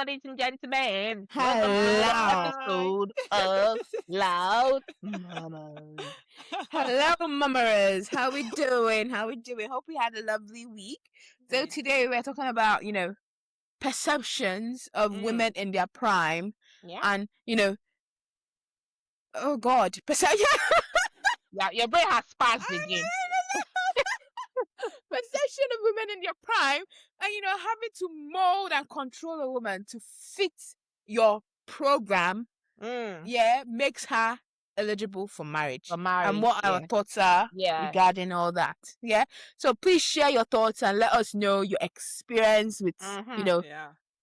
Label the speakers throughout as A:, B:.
A: ladies and gentlemen. Welcome to
B: Hello.
A: another episode of Loud Mamas.
B: Hello, mamas. How we doing? Hope we had a lovely week. So today we're talking about, perceptions of women in their prime.
A: Yeah.
B: And, oh God, perception.
A: Yeah, your brain has spazzed again.
B: Perception of women in their prime, and having to mold and control a woman to fit your program, makes her eligible for marriage. And what our thoughts are regarding all that. Yeah. So please share your thoughts and let us know your experience with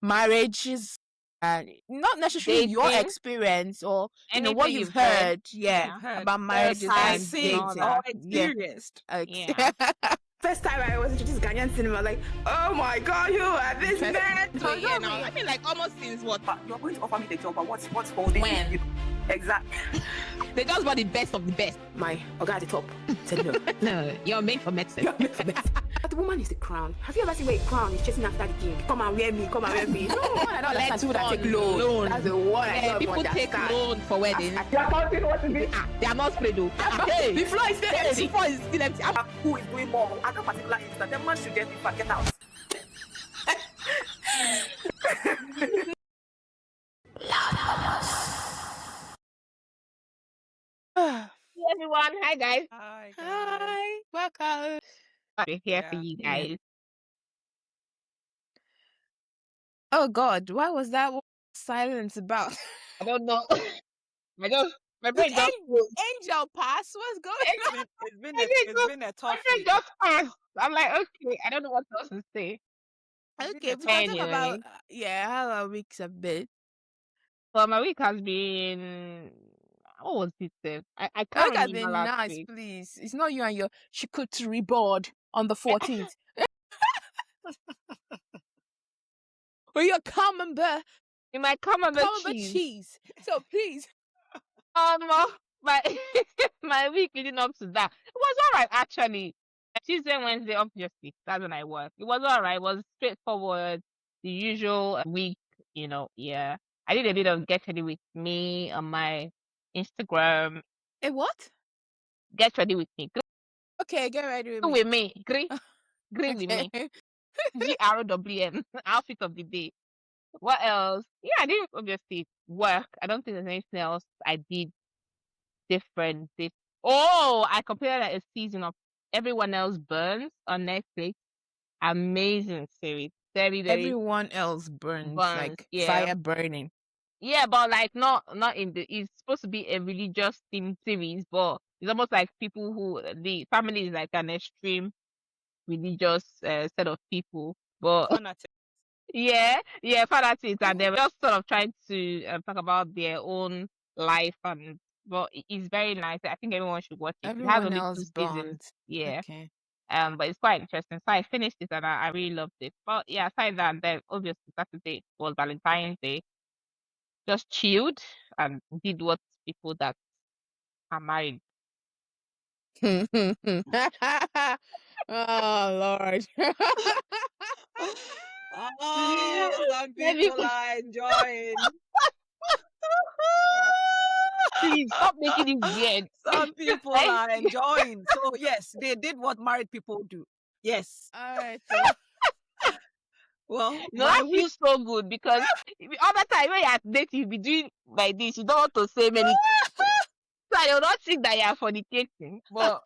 B: marriages. And not necessarily your experience or
A: anything
B: what you've heard, about marriages and dating
C: or experienced.
A: Yeah.
D: First time I was introduced to Ghanaian cinema, like, oh my God, who are these men?
B: I mean, like almost since what?
D: You're going to offer me the job, but what's holding
B: When?
D: you? Exactly.
B: They just bought the best of the best.
D: My guy at the top said no.
B: No, you're made for medicine.
D: You're made for medicine. But the woman is the crown. Have you ever seen where a crown is chasing after the king? Come and wear me, come and wear me. No, I don't understand people that take loan. That's the one I don't
B: people take
D: understand.
B: loan for weddings.
D: You're counting what is it?
B: They are not spread though. Hey,
D: The floor is still empty.
B: the floor is still empty.
D: Who is doing more? At that particular instant, the man should get it back, get out.
A: Hey everyone, hi guys.
C: Hi.
B: Welcome.
A: We're here for you guys.
B: Oh God, what was that silence about?
A: I don't know. My brain just
B: Angel pass. What's going on?
C: It's been a tough
A: my brain
C: week.
A: just passed. I'm like, okay, I don't know what else to say.
B: Okay, we can talk
A: Anyway.
B: about how our weeks have been.
A: Well, my week has been. What was it? I
B: Our
A: can't
B: week has
A: remember
B: been
A: last
B: nice,
A: week.
B: please. It's not you and your charcuterie board on the 14th. Or your camembert
A: In my camembert
B: cheese.
A: cheese.
B: So please.
A: My my week leading up to that, it was alright actually. Tuesday, Wednesday, obviously, that's when I work. It was alright. It was straightforward, the usual week. Yeah. I did a bit of get ready with me on my Instagram.
B: A what?
A: Get ready with me.
B: Okay, get ready with
A: Agree
B: me.
A: with me. Agree with me. GRWM. Outfit of the day. What else? Yeah, I didn't obviously work. I don't think there's anything else I did different. I completed a season of Everyone Else Burns on Netflix. Amazing series. Very, very
B: Everyone else burns, like fire burning.
A: Yeah, but like not in it's supposed to be a religious themed series, but it's almost like people who the family is like an extreme religious set of people. But
C: Fanatics.
A: fanatics, and they're just sort of trying to talk about their own life, but it's very nice. I think everyone should watch it. It has
B: Everyone
A: only
B: else
A: 2 seasons.
B: burns.
A: Yeah.
B: Okay.
A: But it's quite interesting. So I finished it and I really loved it. But yeah, aside that, then obviously Saturday was Valentine's Day. Just chilled and did what people that are married.
B: Oh Lord.
C: Some people are enjoying.
A: Please stop making it weird.
C: Some people are enjoying. So yes, they did what married people do. Yes.
B: All right.
C: Well,
A: I feel so good because other time when you're dating, you be doing like this. You don't want to say many things. So I will not think that you are fornicating. But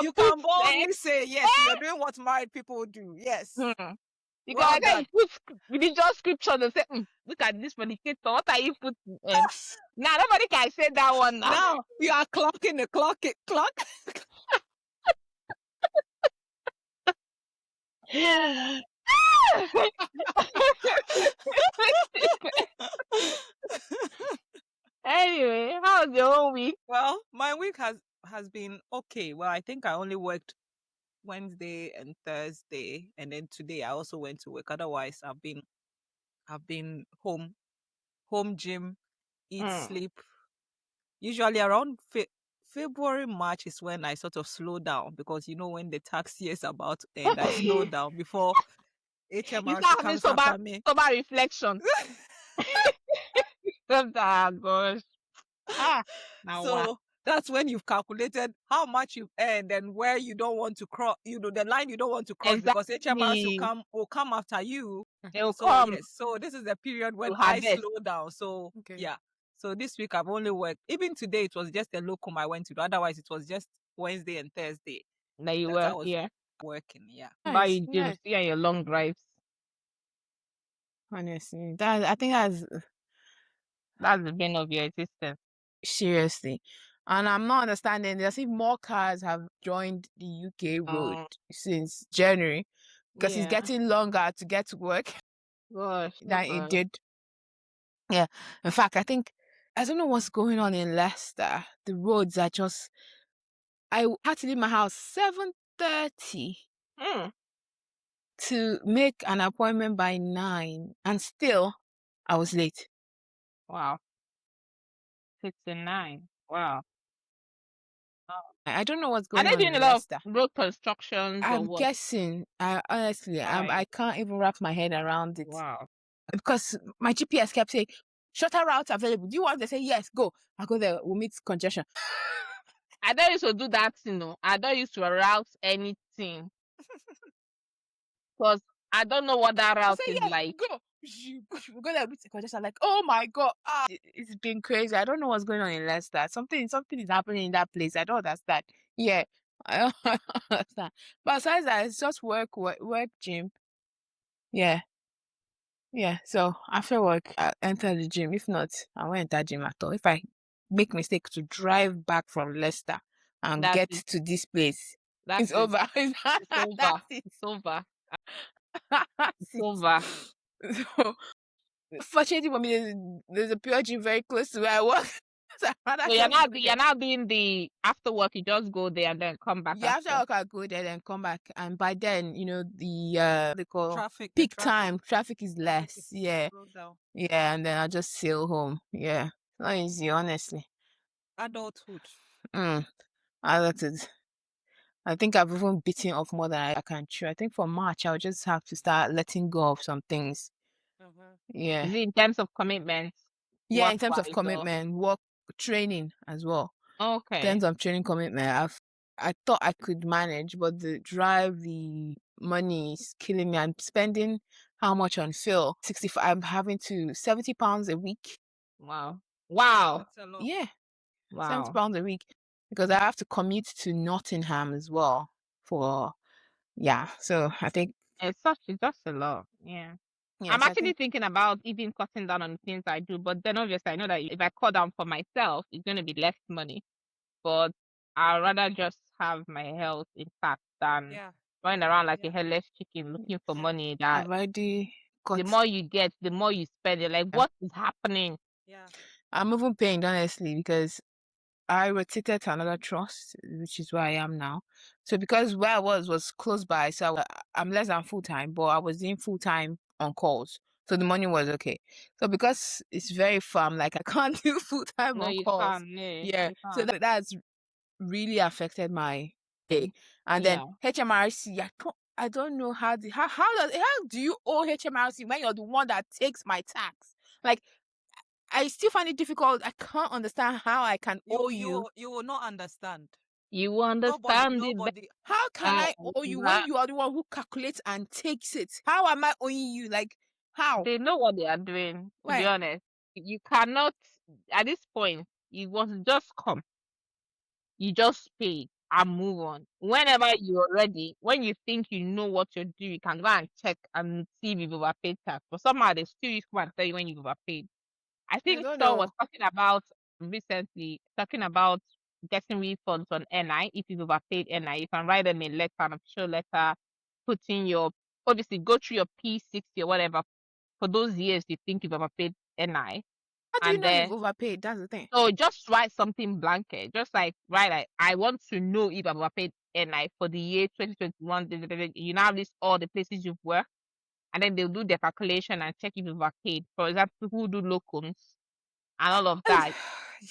C: you can boldly say yes, you're doing what married people do. Yes.
A: Because I put religious scripture and say, look at this fornicator. What are you putting? Now nobody can say that one now.
C: Now you are clocking the clock.
A: Anyway, how was your whole week?
C: Well, my week has been okay. Well, I think I only worked Wednesday and Thursday, and then today I also went to work. Otherwise, I've been home gym, eat, sleep. Usually around February, March is when I sort of slow down because when the tax year is about to end, I slow down before
A: You
C: HMRC
A: start having
C: comes after me.
A: sober reflection. Oh gosh. Now what?
C: So that's when you've calculated how much you've earned and where you don't want to cross, the line you don't want to cross because HMRC will come after you.
A: They will
C: So
A: come
C: yes, so this is the period when
A: to
C: I
A: harvest.
C: slow down. So
B: Okay.
C: yeah. So this week I've only worked. Even today it was just a locum I went to do. Otherwise it was just Wednesday and Thursday
A: That you
C: that
A: were
C: I was
A: here.
C: working. Yeah.
A: Buy you
B: Nice.
A: gyms, yeah, your long drives.
B: Honestly, I think that's
A: the bane of your existence.
B: seriously. And I'm not understanding. There's if more cars have joined the UK road since January because it's getting longer to get to work
A: Gosh,
B: than it did. Yeah. In fact, I don't know what's going on in Leicester. The roads are just. I had to leave my house 7:30 to make an appointment by 9, and still I was late.
A: Wow. 6 and 9. Wow.
B: I don't know what's
A: Are
B: going
A: they
B: on
A: doing a
B: in
A: lot
B: Leicester.
A: of road constructions or
B: I'm
A: what?
B: guessing. Honestly, I can't even wrap my head around it.
A: Wow.
B: Because my GPS kept saying, shorter routes available. Do you want to say yes? Go. I'll go there. We'll meet congestion.
A: I don't used to do that, I don't used to route anything. Because I don't know what that route is like.
B: Go. We go there with congestion. Like, oh my God. It's been crazy. I don't know what's going on in Leicester. Something is happening in that place. I don't understand. Yeah. I don't understand. But besides that, it's just work, gym. Yeah. Yeah. So after work, I enter the gym. If not, I won't enter gym at all. If I make mistake to drive back from Leicester and get to this place, it's over.
A: It's over.
B: That's it.
A: It's over.
B: That's
A: It's
B: it.
A: over.
B: So, fortunately for me, there's a pure gym very close to where I work. So
A: you're not doing the after work. You just go there and then come back.
B: Yeah, after work I go there and come back, and by then the they call peak time traffic is less. Yeah, and then I just sail home. Yeah, not easy, honestly.
C: Adulthood.
B: Adulthood. I think I've even bitten off more than I can chew. I think for March I'll just have to start letting go of some things. Yeah.
A: Is it in terms of commitment?
B: Yeah, in terms of commitment, work, training as well.
A: Okay.
B: In terms of training commitment, I thought I could manage, but the drive, the money is killing me. I'm spending how much on fuel? 65. I'm having to £70 a week.
A: Wow.
C: That's a lot.
B: Yeah.
A: Wow.
B: £70 a week because I have to commute to Nottingham as well so I think
A: it's just a lot. Yeah. I'm actually thinking about even cutting down on the things I do, but then obviously I know that if I cut down for myself, it's going to be less money. But I'd rather just have my health intact than running around like a headless chicken looking for money. That
B: the
A: more you get, the more you spend. You're like, what is happening?
C: Yeah.
B: I'm even paying, honestly, because I rotated to another trust, which is where I am now. So because where I was close by, so I'm less than full time, but I was doing full time on calls, so the money was okay. So because it's very far, I'm like I can't do full time on calls. Yeah, so that's really affected my day. And then HMRC, I don't know how do you owe HMRC when you're the one that takes my tax? Like, I still find it difficult. I can't understand how I can owe you.
C: You will not understand.
A: You understand
C: Nobody.
B: How can I owe you when you are the one who calculates and takes it? How am I owing you? Like, how?
A: They know what they are doing, to be honest. You cannot, at this point, it was just come. You just pay and move on. Whenever you're ready, when you think you know what you're doing, you can go and check and see if you've overpaid tax. But somehow they still come and tell you when you've overpaid. I think Saul was talking about recently, getting refunds on NI. If you've overpaid NI, you can write them a letter, an official letter, put in obviously go through your P60 or whatever for those years you think you've overpaid NI.
B: How do you know you've overpaid? That's the thing.
A: So just write something blanket. Just like I want to know if I've overpaid NI for the year 2021. You now list all the places you've worked, and then they'll do their calculation and check if you've overpaid. For example, people who do locums and all of that,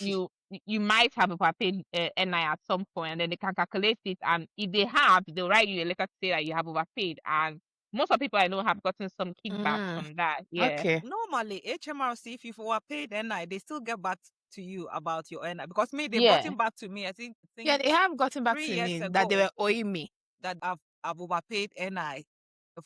A: you you might have overpaid NI at some point, and then they can calculate it. And if they have, they'll write you a letter to say that you have overpaid. And most of the people I know have gotten some kickbacks from that. Yeah.
B: Okay.
C: Normally, HMRC, if you've overpaid NI, they still get back to you about your NI. Because me, they've
A: Yeah.
C: gotten back to me. I think
B: Yeah, they have gotten back
C: 3
B: to
C: years
B: me
C: ago
B: that they were owing me.
C: that I've overpaid NI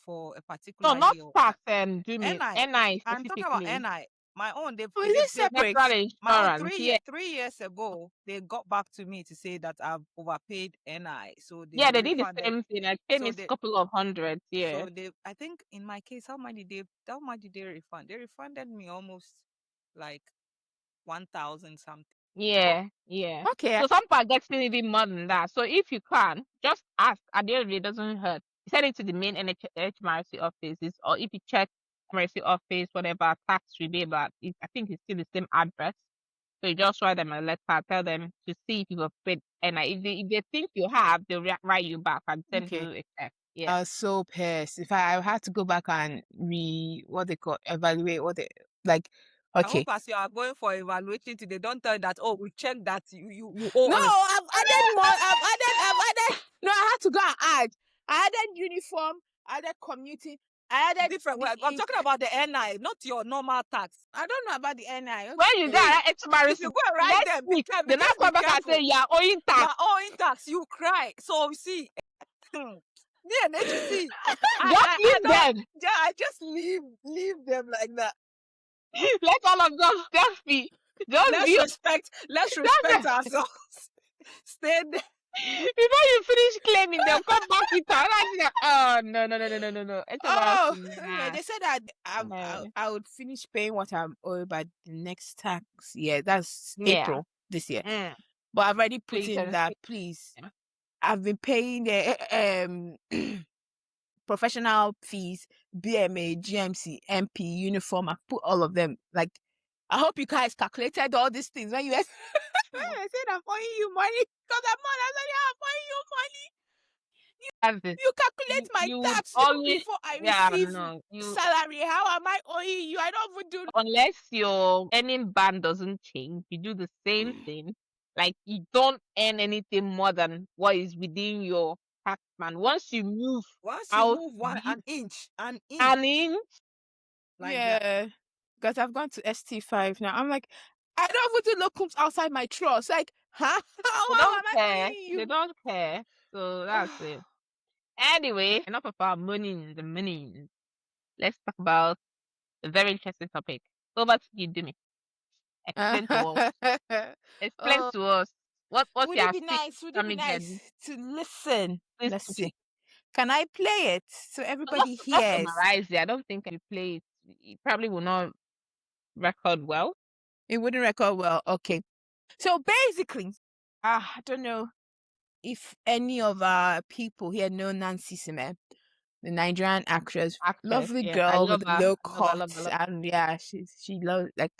C: for a particular
A: No, not
C: year.
A: tax and do me
C: NI.
A: NI
C: I'm talking about
A: specifically.
C: NI. My own,
B: Oh, is it separate?
C: my own
A: Insurance.
C: 3 years ago, they got back to me to say that I've overpaid NI. So they
A: Yeah, they did the
C: refunded.
A: same thing. I paid me a couple of hundreds. Yeah.
C: So I think in my case, how much did they refund? They refunded me almost like 1,000 something.
A: Yeah, yeah.
B: Okay.
A: So some part gets even more than that. So if you can, just ask. At the end of the day, it doesn't hurt. Send it to the main HMRC offices, or if you check HMRC office, whatever tax rebate, but I think it's still the same address. So you just write them a letter, tell them to see if you've paid, and if they think you have, they'll write you back and send you a check. Yeah.
B: I was so pissed. If I had to go back and evaluate what they like.
C: I
B: Okay.
C: hope as you are going for evaluation today, don't tell that, oh, we checked that you owe
B: No,
C: us.
B: I've added more. I've added. No, I had to go and add. I added uniform. I added commuting. I added
C: Different. I'm talking about the NI, not your normal tax.
B: I don't know about the NI.
A: When you got HMRC,
C: If you go and write them, be careful.
A: they now
C: Just be
A: come back and
C: careful.
A: say you're owing tax.
C: You're owing tax. You cry. So you see, me and HC, I just leave them like that.
A: Let all of them just be.
C: Let's respect ourselves. Stay there.
A: Before you finish claiming, they'll come back with another. Oh no.
B: Oh,
A: Nah.
B: they said that I would finish paying what I'm owed by the next tax year. That's April this year. But I've already put in that. Please, I've been paying the professional fees, BMA, GMC, MP, uniform. I've put all of them. Like, I hope you guys calculated all these things when you I said I'm owing you money because I'm owing you money. You calculate my tax before I receive salary. How am I owing you? I don't even do.
A: Unless your earning band doesn't change, you do the same thing. Like you don't earn anything more than what is within your tax band. Once you move
C: an inch.
B: Like yeah, because I've gone to ST5 now. I'm like, I don't even do locums outside my trust. Like, huh?
A: They don't care. So that's it. Anyway, enough of our money. Let's talk about a very interesting topic. Over to you, Demi. Explain to us. Explain to us. What's
B: would
A: your
B: it be nice? Would it be nice to listen? Let's see. Can I play it so everybody hears?
A: Summarize it. I don't think I play it. It probably will not record well.
B: It wouldn't record well. Okay. So basically, I don't know if any of our people here know Nancy Sime, the Nigerian actress, lovely girl with the low cut, and yeah, she loves, like,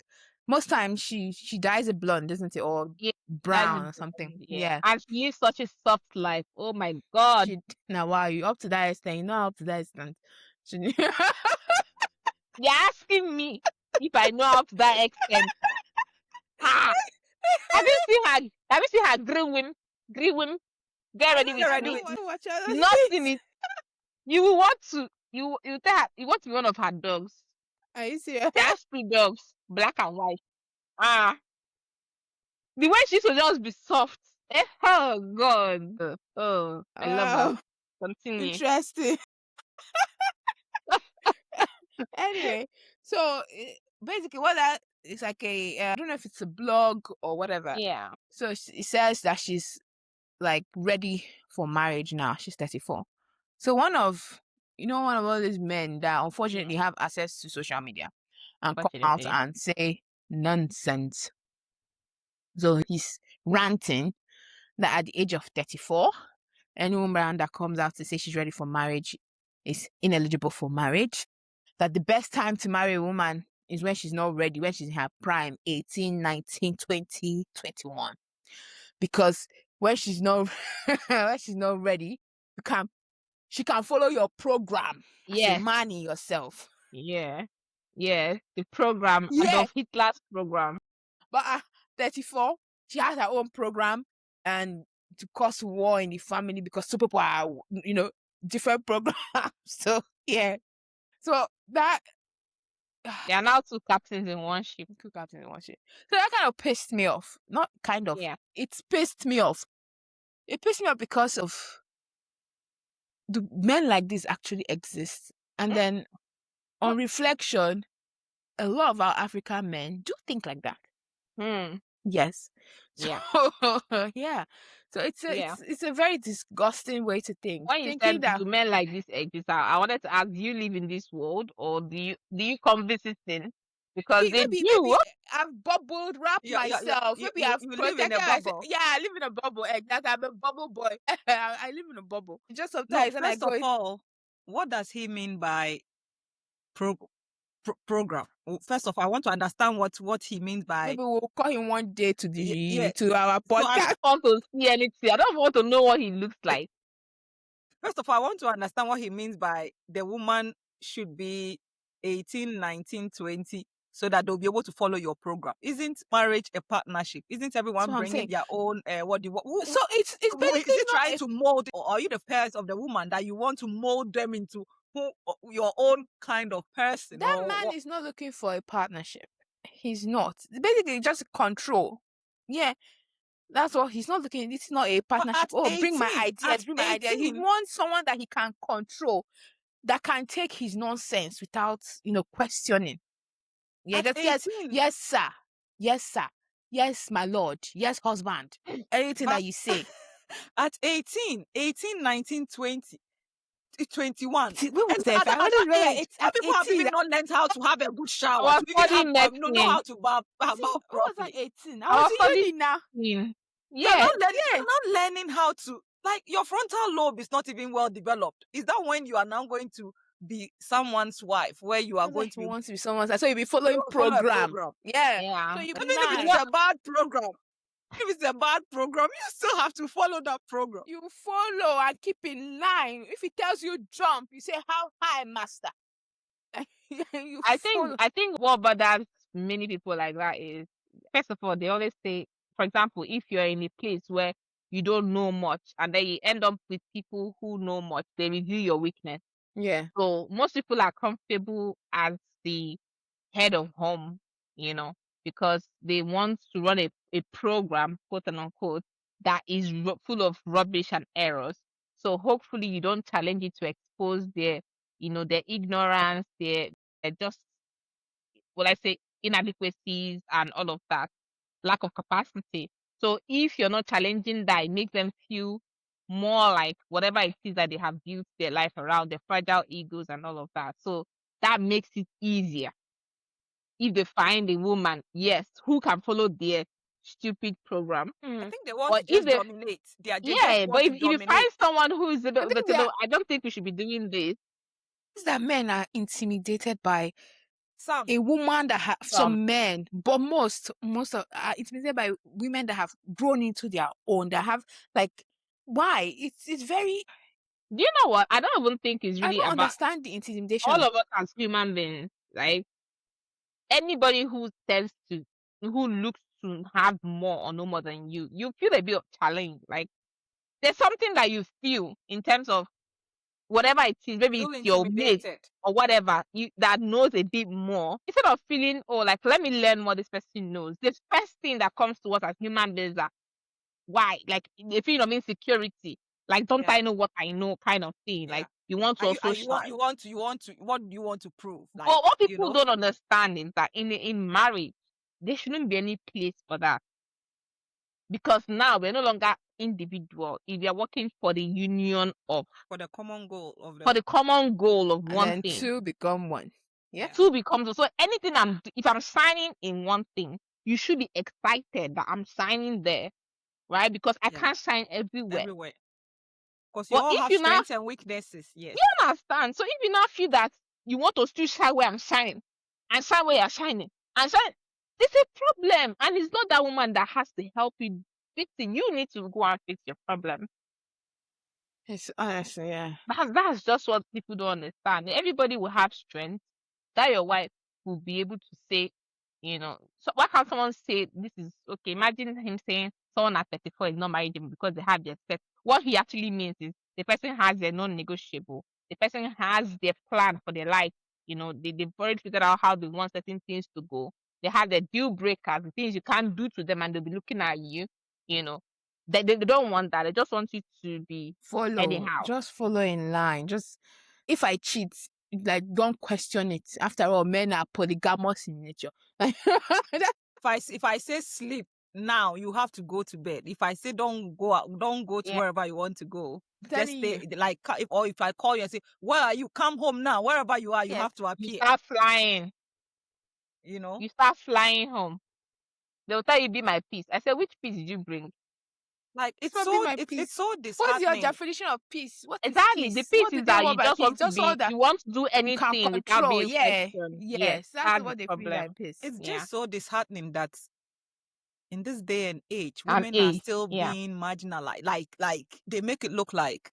B: most times she dyes it blonde, isn't it, or brown or something? Yeah.
A: And she lives such a soft life. Oh my God.
B: Now, why are you up to that extent? You're not up to that extent.
A: You're asking me if I know up to that extent. Have you seen her green win? Get ready with me. Not seen it. You will want to. You tell her you want to be one of her dogs.
B: Are you serious?
A: She has 3 dogs, black and white. The way she should just be soft. Oh God. Oh, I love her. Continue.
B: Interesting. Anyway, so basically what that is like I don't know if it's a blog or whatever.
A: Yeah.
B: So it says that she's like ready for marriage now. She's 34. So one of all these men that unfortunately have access to social media and come out and say nonsense. So he's ranting that at the age of 34, any woman that comes out to say she's ready for marriage is ineligible for marriage. That the best time to marry a woman is when she's not ready, when she's in her prime, 18, 19, 20, 21. Because when she's not ready, she can follow your program as a man in yourself.
A: Yeah. The program, Adolf Hitler's program.
B: But 34, she has her own program and to cause war in the family because two people are, different programs. So yeah. So that
A: They are now two captains in one ship.
B: So that kind of pissed me off. Not kind of.
A: Yeah.
B: It's pissed me off. It pissed me off because of do men like this actually exist? And then on reflection, a lot of our African men do think like that. Yes. So,
A: Yeah.
B: So it's a very disgusting way to think.
A: When you
B: Thinking
A: said
B: that
A: do men like this exist, I wanted to ask, do you live in this world or do you come visiting? Because they
B: maybe
A: do.
B: I've bubbled wrapped myself. Maybe I've
C: you live
B: protected
C: in a
B: myself.
C: bubble.
B: Yeah, I live in a bubble. Exactly. I'm a bubble boy. I live in a bubble. Just
C: No,
B: sometimes when I
C: first
B: go
C: of all, what does he mean by program? First of all, I want to understand what he means by.
B: Maybe we'll call him one day to
C: Yeah.
B: to our
A: So I
B: podcast.
A: don't want to see anything. I don't want to know what he looks like.
C: First of all, I want to understand what he means by the woman should be 18, 19, 20, so that they'll be able to follow your program. Isn't marriage a partnership? Isn't everyone bringing their own
B: so it's basically
C: is it trying to mold, or are you the parents of the woman that you want to mold them into your own kind of person?
B: That man is not looking for a partnership. He's not. Basically, just control. Yeah. That's what he's not looking. This is not a partnership. Bring my ideas. Bring my ideas. He wants someone that he can control, that can take his nonsense without, questioning. Yeah, just yes, sir. Yes, sir. Yes, my lord. Yes, husband. Anything that you say.
C: At 18, 19, 20, 21.
B: When was that? I always remember
C: some people have even not learned how to have a good shower.
A: I was
C: To even
A: studying
C: have, know how to bath
B: I was
C: properly.
B: like 18. I was in uni now.
A: Yeah.
C: You're not learning how to, like, your frontal lobe is not even well developed. Is that when you are now going to be someone's wife, where you are going to
B: want to be someone's wife? So you'll be following program. Yeah. So you
C: even if it's a bad program. If it's a bad program, you still have to follow that program.
B: You follow and keep in line. If he tells you jump, you say, how high, master?
A: I think what bothers many people like that is, first of all, they always say, for example, if you're in a place where you don't know much and then you end up with people who know much, they review your weakness.
B: Yeah.
A: So most people are comfortable as the head of home, because they want to run a program, quote and unquote, that is full of rubbish and errors. So hopefully you don't challenge it to expose their ignorance, their just, inadequacies and all of that, lack of capacity. So if you're not challenging that, it makes them feel more like whatever it is that they have built their life around, their fragile egos and all of that. So that makes it easier. If they find a woman, yes, who can follow their stupid program.
C: I think they want to just dominate.
A: But if you find someone who is I don't think we should be doing this.
B: Is that men are intimidated by a woman that have some men, but most are intimidated by women that have grown into their own, that have why? It's very.
A: Do you know what? I don't even think it's really
B: I don't
A: about
B: understand the intimidation.
A: All of us as human beings, right? Anybody who looks to have more or no more than you feel a bit of challenge. Like there's something that you feel in terms of whatever it is, maybe it's your mate or whatever that knows a bit more. Instead of feeling, let me learn what this person knows. The first thing that comes to us as human beings are why? Like the feeling of insecurity. Like, don't I know what I know kind of thing. Like you want to also
C: what do you want to prove? Like,
A: but what people don't understand is that in marriage, there shouldn't be any place for that. Because now we're no longer individual. If you're working for the union of
C: for the common goal of
B: one thing. Two become one. Yeah.
A: Two becomes so anything if I'm signing in one thing, you should be excited that I'm signing there. Right? Because I can't sign everywhere.
C: Because you all have strengths and weaknesses. Yes.
A: You understand? So if you now feel that you want to still sign where I'm signing and sign where you're signing and sign, there's a problem. And it's not that woman that has to help you fix it. You need to go and fix your problem.
B: It's honestly, yeah.
A: That's just what people don't understand. Everybody will have strength that your wife will be able to say, So why can't someone say this is okay? Imagine him saying someone at 34 is not marriageable because they have their set. What he actually means is the person has their non-negotiable. The person has their plan for their life. They've already figured out how they want certain things to go. They have their deal breakers, the things you can't do to them, and they'll be looking at you. They don't want that. They just want you to be anyhow.
B: Just follow in line. Just if I cheat, like don't question it. After all, men are polygamous in nature.
C: If I say sleep now, you have to go to bed. If I say don't go out, don't go to wherever you want to go. Just stay. Like if I call you and say, "Where are you? Come home now." Wherever you are, you have to appear.
A: You start flying. You start flying home. They'll tell you, "Be my peace." I said, "Which peace did you bring?"
C: Like it's so disheartening.
B: What's your definition of peace? What
A: exactly
B: is
A: the
B: peace?
A: peace is that you just want to be. You want to do anything without being questioned.
B: Yes, that's what they feel like peace.
C: It's just so disheartening that in this day and age, women are still being marginalized. Like they make it look like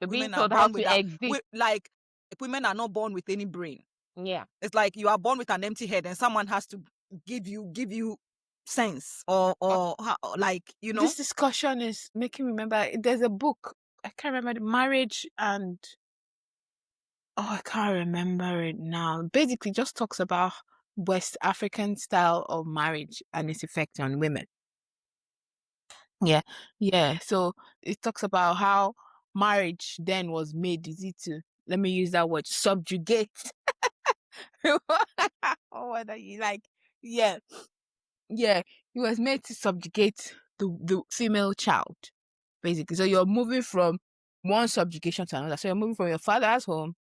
A: they're being told how to exist.
C: Like women are not born with any brain.
A: Yeah,
C: it's like you are born with an empty head, and someone has to give you sense or how, like
B: This discussion is making me remember. There's a book, I can't remember, the marriage and I can't remember it now. Basically, just talks about West African style of marriage and its effect on women. Yeah. So it talks about how marriage then was made easy to, let me use that word, subjugate. Or whether you like, yeah, it was made to subjugate the female child, basically. So you're moving from one subjugation to another. So you're moving from your father's home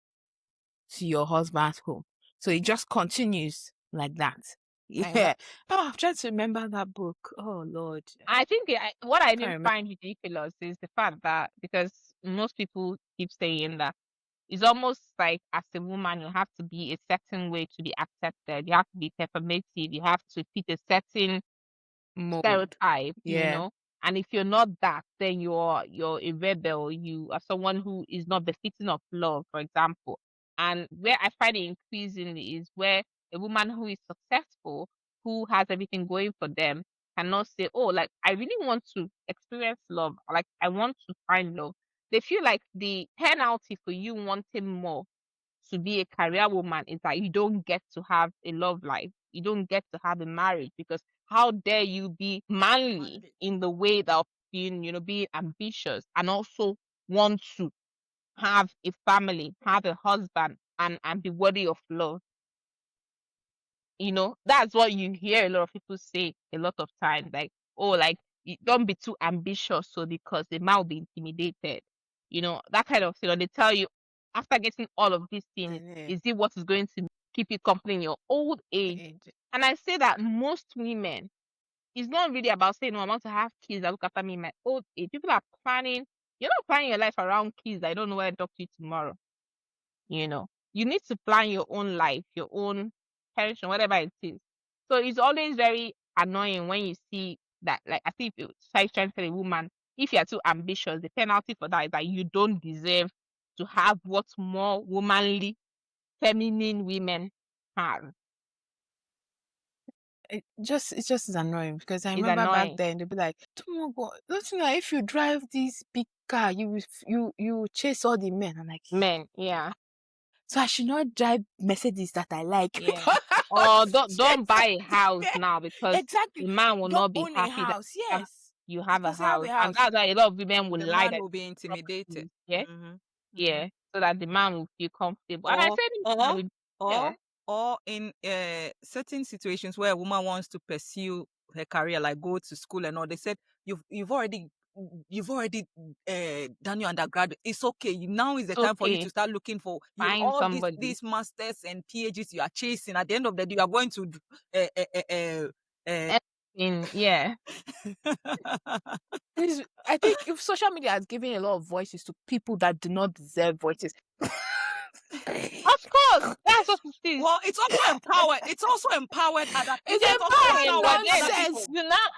B: to your husband's home. So it just continues like that. Yeah. I'm trying to remember that book. Oh Lord.
A: I think what I didn't find ridiculous is the fact that, because most people keep saying that it's almost like as a woman you have to be a certain way to be accepted. You have to be performative. You have to fit a certain stereotype. And if you're not that, then you're a rebel. You are someone who is not befitting of love, for example. And where I find it increasingly is where a woman who is successful, who has everything going for them, cannot say, "Oh, like I really want to experience love. Like I want to find love." They feel like the penalty for you wanting more to be a career woman is that you don't get to have a love life. You don't get to have a marriage, because how dare you be manly in the way that of being ambitious and also want to have a family, have a husband, and be worthy of love. That's what you hear a lot of people say a lot of times, like, "Oh, like don't be too ambitious, so because the man will be intimidated." That kind of thing. Or they tell you, after getting all of these things, is it what is going to keep you company in your old age? And I say that most women, it's not really about saying, "No, I want to have kids that look after me in my old age." People are planning. You're not planning your life around kids that I don't know where to talk to you tomorrow. You need to plan your own life, your own pension, whatever it is. So it's always very annoying when you see that, like, I think if you're trying to tell a woman, if you're too ambitious, the penalty for that is that you don't deserve to have what more womanly, feminine women have.
B: It's just annoying, because I remember back then they'd be like, "Oh God, don't you know if you drive this big car, you chase all the men?" I'm like,
A: men, yeah.
B: So I should not drive Mercedes that I like.
A: Yeah. Or don't buy a house now, because
B: exactly
A: the man will not be happy
B: house.
A: that you have a house. And that's why a lot of women will lie.
C: The man will be intimidated.
A: Yeah, so that the man will feel comfortable. And I said,
C: or in certain situations where a woman wants to pursue her career, like go to school and all, they said you've already done your undergraduate. It's okay. Now is the time for you to start looking for all these masters and PhDs you are chasing. At the end of the day, you are going to
B: I think if social media has given a lot of voices to people that do not deserve voices.
A: Of course, that's what it is.
C: Well, it's also empowered. It's also empowered other.
B: It's empowering.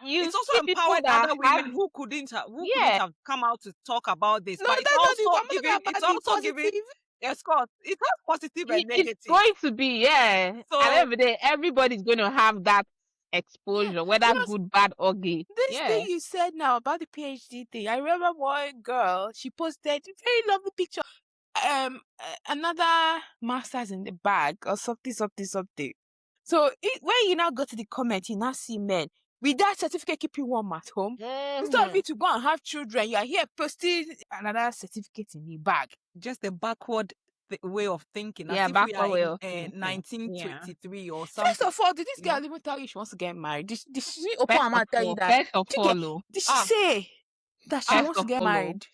C: It's also empowered other women who couldn't have come out to talk about this.
B: No,
C: but it's also giving. Yes, of course. It has positive and
A: It's
C: negative.
A: going to be, yeah.
C: So
A: At the end of the day, everybody's going to have that exposure, whether
B: because
A: good, bad, or gay.
B: this
A: Yeah.
B: thing you said now about the PhD thing, I remember one girl, she posted a very lovely picture. Another master's in the bag or something. So when you now go to the comment, you now see men with that certificate keeping warm at home. Instead of you to go and have children, you are here posting another certificate in the bag.
C: just a backward way of thinking.
A: Yeah,
C: as if we
A: backward
C: are
A: way
C: in
A: of thinking.
C: 1923 or something.
B: First of all, did this
C: you
B: girl
C: know?
B: even tell you she wants to get married? Did she open her mouth and tell you that?
A: First of all,
B: Did she say that she
A: First
B: wants to
A: of
B: get
A: all,
B: married?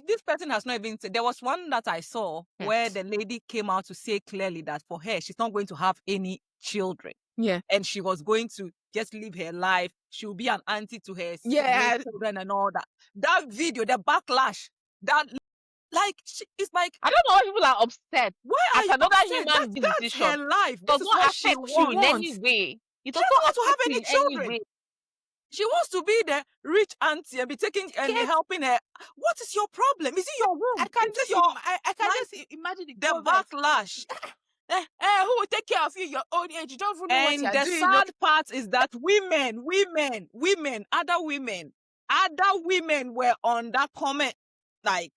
C: This person has not even said. There was one that I saw
A: Yes.
C: where the lady came out to say clearly that for her, she's not going to have any children.
B: Yeah.
C: And she was going to just live her life. She will be an auntie to her
B: Yeah.
C: children and all that. That video, the backlash, that like it's like,
A: I don't know why people are upset.
C: why are
A: As
C: you
A: another
C: upset?
A: human
C: That's
A: decision.
C: her life.
A: Does
C: This is
A: not
C: what she
A: affect you in
C: wants.
A: any way. It does
C: She
A: not
C: doesn't want to have
A: affect you
C: any
A: in
C: children.
A: any way.
C: She wants to be the rich auntie and be taking and
B: Yes.
C: helping her. What is your problem? Is it your womb?
B: I can
C: Is
B: just
C: it your
B: I can
C: like,
B: just imagine the
C: the
B: comments.
C: backlash?
B: Who will take care of you your old age? You don't even know what
C: And
B: you're
C: the
B: doing.
C: sad part is that other women were on that comment. Like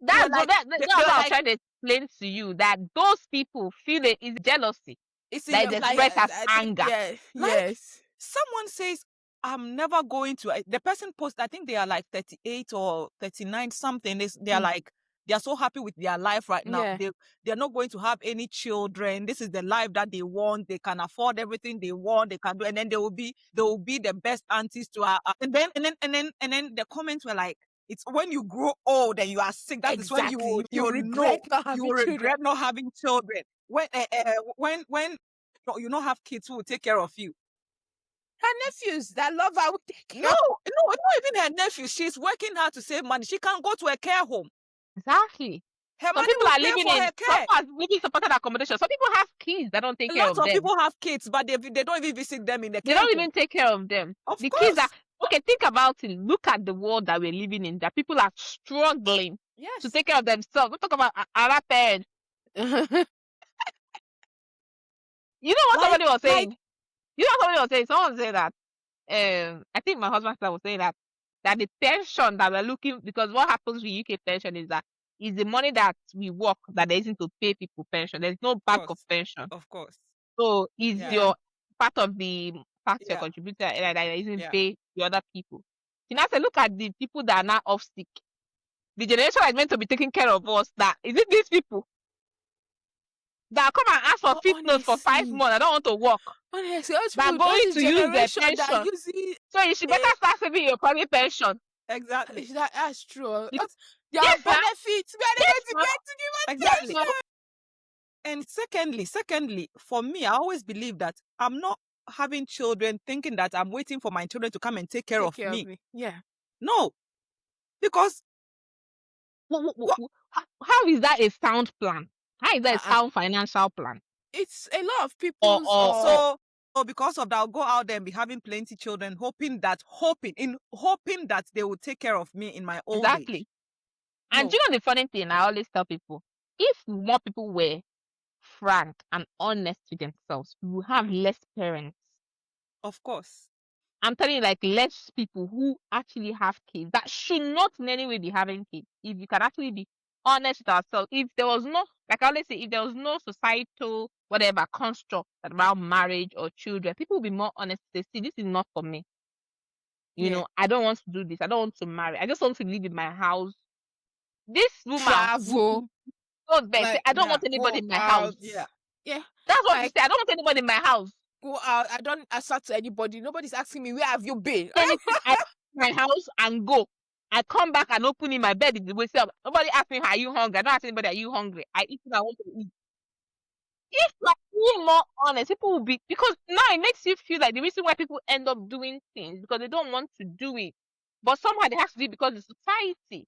A: That's
C: like,
A: that's
C: they
A: what
C: were
A: I'm
C: like,
A: trying to explain to you, that those people feel it is jealousy
C: it's
A: that is
C: in, like,
A: expressed as anger.
B: Yeah.
C: Like,
B: Yes.
C: someone says, I'm never going to. The person post, I think they are like 38 or 39 something. They are like, they are so happy with their life right now.
B: Yeah.
C: They're not going to have any children. This is the life that they want. They can afford everything they want. They can do, and then they will be the best aunties to our. And then the comments were like, it's when you grow old and you are sick. That is when you
B: regret not having children.
C: regret not having children. When you don't have kids who will take care of you.
B: Her nephews that love her will take care.
C: No, not even her nephew. She's working hard to save money. She can't go to a care home.
A: Exactly.
C: Her
A: Some
C: money
A: people
C: will
A: are
C: pay
A: living
C: for
A: in
C: her care.
A: some are living supported accommodation. Some people have kids that don't take care
C: Lots
A: of
C: of
A: them.
C: people have kids, but they don't even visit them in the
A: They
C: care
A: don't
C: home.
A: even take care of them.
C: Of
A: The
C: course.
A: kids are okay. Think about it. Look at the world that we're living in. That people are struggling
B: Yes.
A: to take care of themselves. We talk about other parents. You know what somebody was saying? Someone was saying that. I think my husband was saying that the pension that we're looking, because what happens with UK pension is that is the money that we work that there isn't to pay people pension. There's no bank of pension.
C: Of course.
A: So is
C: Yeah.
A: your part of the tax you're
C: Yeah.
A: contributor that isn't
C: Yeah.
A: pay the other people. You now say, look at the people that are now off sick. The generation that is meant to be taking care of us, that is it these people that come and ask for fitness for 5
B: honestly.
A: months? I don't want to work.
B: Honestly,
A: They're going to use their
B: generation that
A: pension.
B: using
A: So you should better start saving your private pension.
C: Exactly.
B: that's true.
A: Because-
B: There
A: Yes,
B: are
A: ma'am.
B: benefits. We are
A: Yes,
B: going to
A: ma'am.
B: get to give us
C: Exactly.
B: pension.
C: And secondly, for me, I always believe that I'm not having children thinking that I'm waiting for my children to come and take care of me.
B: Yeah.
C: No. Because
A: How is that a sound plan? How is that a sound financial plan?
B: It's a lot of people.
C: So because of that, I'll go out there and be having plenty children, hoping that they will take care of me in my old
A: Exactly.
C: age.
A: And do you know the funny thing? I always tell people, if more people were frank and honest with themselves, we will have less parents.
C: Of course.
A: I'm telling you, like, less people who actually have kids that should not in any way be having kids. If you can actually be honest with ourselves, if there was no, like I always say, if there was no societal whatever construct around marriage or children, people will be more honest. They see, this is not for me. You know, I don't want to do this. I don't want to marry. I just want to live in my house. This woman
B: Travel.
A: say, I don't want anybody in my house.
C: Yeah.
B: Yeah.
A: That's what she said. I don't want anybody in my house.
B: Go out. I don't answer to anybody. Nobody's asking me, where have you been?
A: I my house and go. I come back and open in my bed. Nobody asks me, are you hungry? I don't ask anybody, are you hungry? I eat what I want to eat. If we're more honest, people will be, because now it makes you feel like the reason why people end up doing things because they don't want to do it. But somehow they have to do it because of society.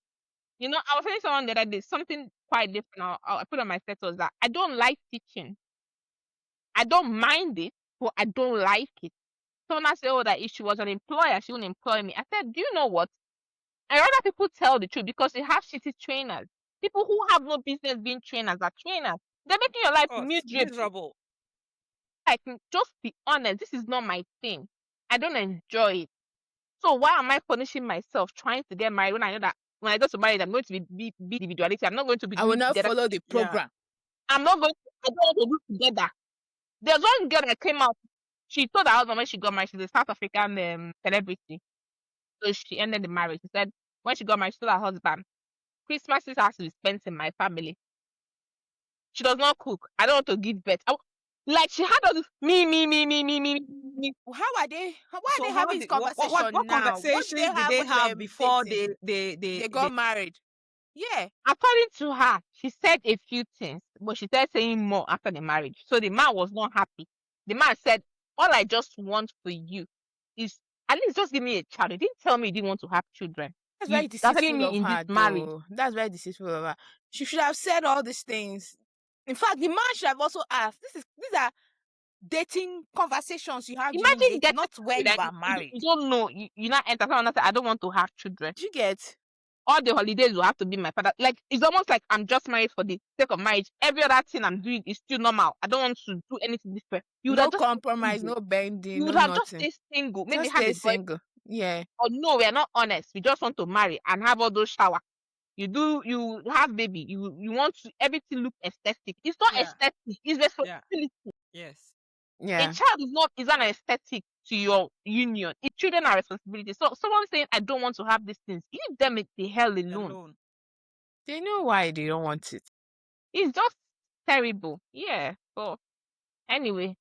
A: You know, I was telling someone that I did something quite different. I put on my status that I don't like teaching. I don't mind it, but I don't like it. Someone said, oh, that if she was an employer, she wouldn't employ me. I said, do you know what? I'd rather people tell the truth because they have shitty trainers. People who have no business being trainers are trainers. They're making your life
C: miserable.
A: Like, just be honest. This is not my thing. I don't enjoy it. So why am I punishing myself trying to get married when I know that when I go to marriage, I'm going to be individuality. I'm not going to be.
B: I will not follow the program.
A: I'm not going. I don't want to do together. There's one girl that came out. She told her husband when she got married, she's a South African celebrity. So she ended the marriage. She said when she got married, she told her husband, Christmases has to be spent in my family. She does not cook. I don't want to give birth. Like she had all this me.
B: How are they? Why are they having this conversation
C: what
B: now?
C: Conversations did they have before
B: they got married? Yeah.
A: According to her, she said a few things, but she started saying more after the marriage. So the man was not happy. The man said, all I just want for you is at least just give me a child. He didn't tell me he didn't want to have children.
B: That's very deceitful of her, though. That's very deceitful of her. She should have said all these things. In fact, the man should have also asked. These are dating conversations you have.
A: Imagine
B: dating, not when you are married.
A: You don't know. You not enter someone and say, I don't want to have children.
B: You get
A: all the holidays will have to be my father. Like it's almost like I'm just married for the sake of marriage. Every other thing I'm doing is still normal. I don't want to do anything different.
B: You would have just compromise, no bending.
A: You would have just stay single. Maybe
B: just
A: have
B: stay
A: a
B: single. Yeah.
A: Or no, we are not honest. We just want to marry and have all those shower. You have baby. You want to everything look aesthetic. It's not aesthetic. It's responsibility.
C: Yes.
A: Yeah. A child is an aesthetic to your union. Children are responsibility. So someone saying I don't want to have these things, leave them the hell alone.
B: They know why they don't want it.
A: It's just terrible. Yeah. But anyway,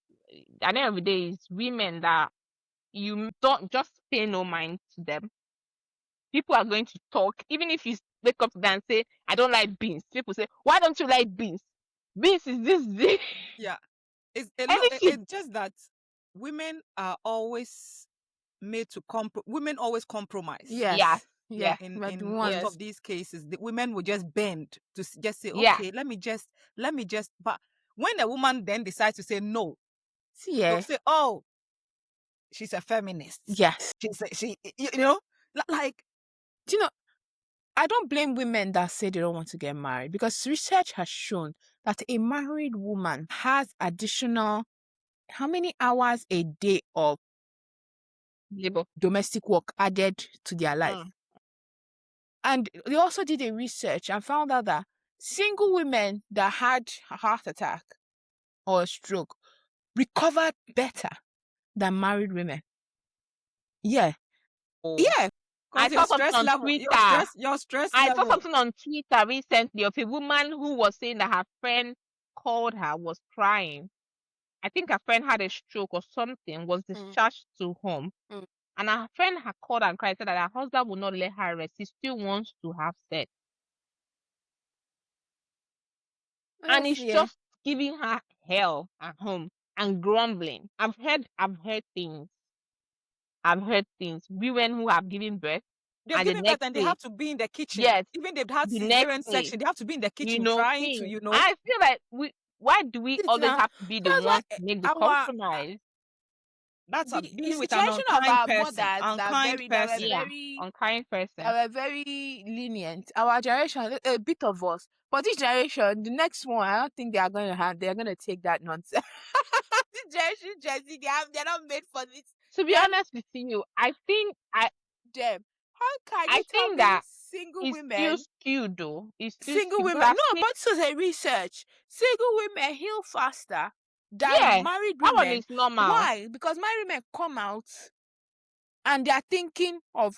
A: at the end of the day, it's women that you don't just pay no mind to them. People are going to talk, even if you wake up to them and say, I don't like beans. People say, why don't you like beans? Beans is this.
C: Yeah. It's just that women are always made to women always compromise.
A: Yes.
C: Yeah. In most of these cases, the women will just bend to just say, okay, let me just. But when a woman then decides to say no, they'll say, oh, she's a feminist.
B: Yes. I don't blame women that say they don't want to get married, because research has shown that a married woman has additional how many hours a day of domestic work added to their life. And they also did a research and found out that single women that had a heart attack or a stroke recovered better than married women. Yeah. Yeah.
A: I saw something on Twitter.
C: Your stress
A: I
C: level.
A: saw something on Twitter recently of a woman who was saying that her friend called her, was crying. I think her friend had a stroke or something, was discharged to home. And her friend had called and cried, said that her husband would not let her rest. He still wants to have sex. And it's just giving her hell at home and grumbling. I've heard things. Women who have given birth.
C: They're giving birth and they have to be in the kitchen. Yes. Even they've had cesarean section, they have to be in the kitchen trying to,
A: I feel like why do we always have to be the ones to make the compromise?
C: That's being with an unkind person.
A: Unkind person.
B: They were very lenient. Our generation, a bit of us. But this generation, the next one, I don't think they're going to take that nonsense. This generation, Jesse, they're not made for this.
A: To be honest with you, I think
B: how can you tell me that single women
A: still skewed though?
B: Single women. No, but this was a research. Single women heal faster than married women.
A: That one is normal.
B: Why? Because married women come out and they are thinking of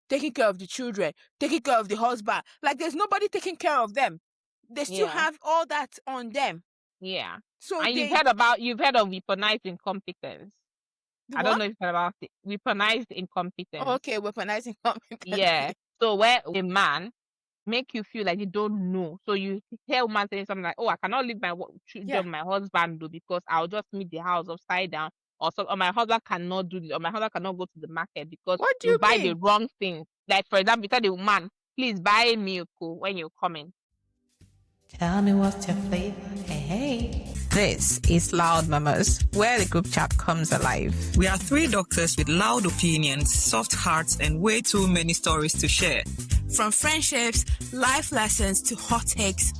B: taking care of the children, taking care of the husband. Like there's nobody taking care of them. They still have all that on them.
A: Yeah.
B: So
A: and you've heard of weaponized incompetence. I don't know if you've heard about it. Weaponized incompetence.
B: Oh, okay, weaponized incompetence.
A: Yeah. So where a man make you feel like you don't know. So you hear a man saying something like, oh, I cannot leave my children with my husband because I'll just meet the house upside down. Or my husband cannot do this. Or my husband cannot go to the market because you buy the wrong thing. Like, for example, you tell the woman, please buy milk when you're coming.
E: Tell me what's your flavor. Hey.
B: This is Loud Mamas, where the group chat comes alive.
C: We are 3 doctors with loud opinions, soft hearts, and way too many stories to share.
D: From friendships, life lessons to hot takes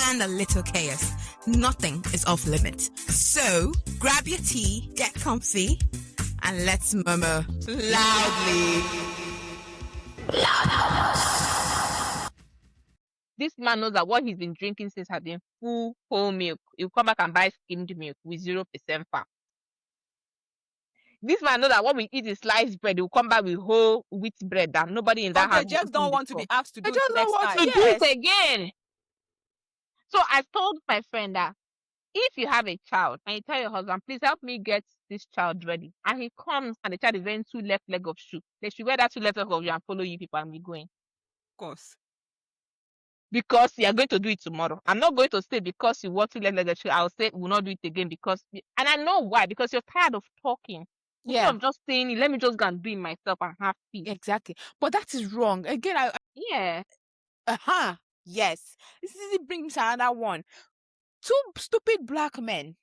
D: and a little chaos, nothing is off limits. So grab your tea, get comfy, and let's murmur loudly.
A: This man knows that what he's been drinking since has been full whole milk. He'll come back and buy skimmed milk with 0% fat. This man knows that what we eat is sliced bread. He'll come back with whole wheat bread that nobody in that house.
C: They just don't want to be asked to do
B: They just
C: it
B: don't
C: next
B: want
C: time.
B: to
A: do it again. So I told my friend that if you have a child and you tell your husband, please help me get this child ready, and he comes and the child is wearing 2 left leg of shoe, they should wear that 2 left leg of shoe and follow you people and be going.
C: Of course.
A: Because you are going to do it tomorrow. I'm not going to say because you want 2 left leg of shoe, I'll say we'll not do it again because, and I know why, because you're tired of talking. Instead of just saying, let me just go and do it myself and have peace.
B: Exactly. But that is wrong. Again, yes. This is it brings another one. 2 stupid black men.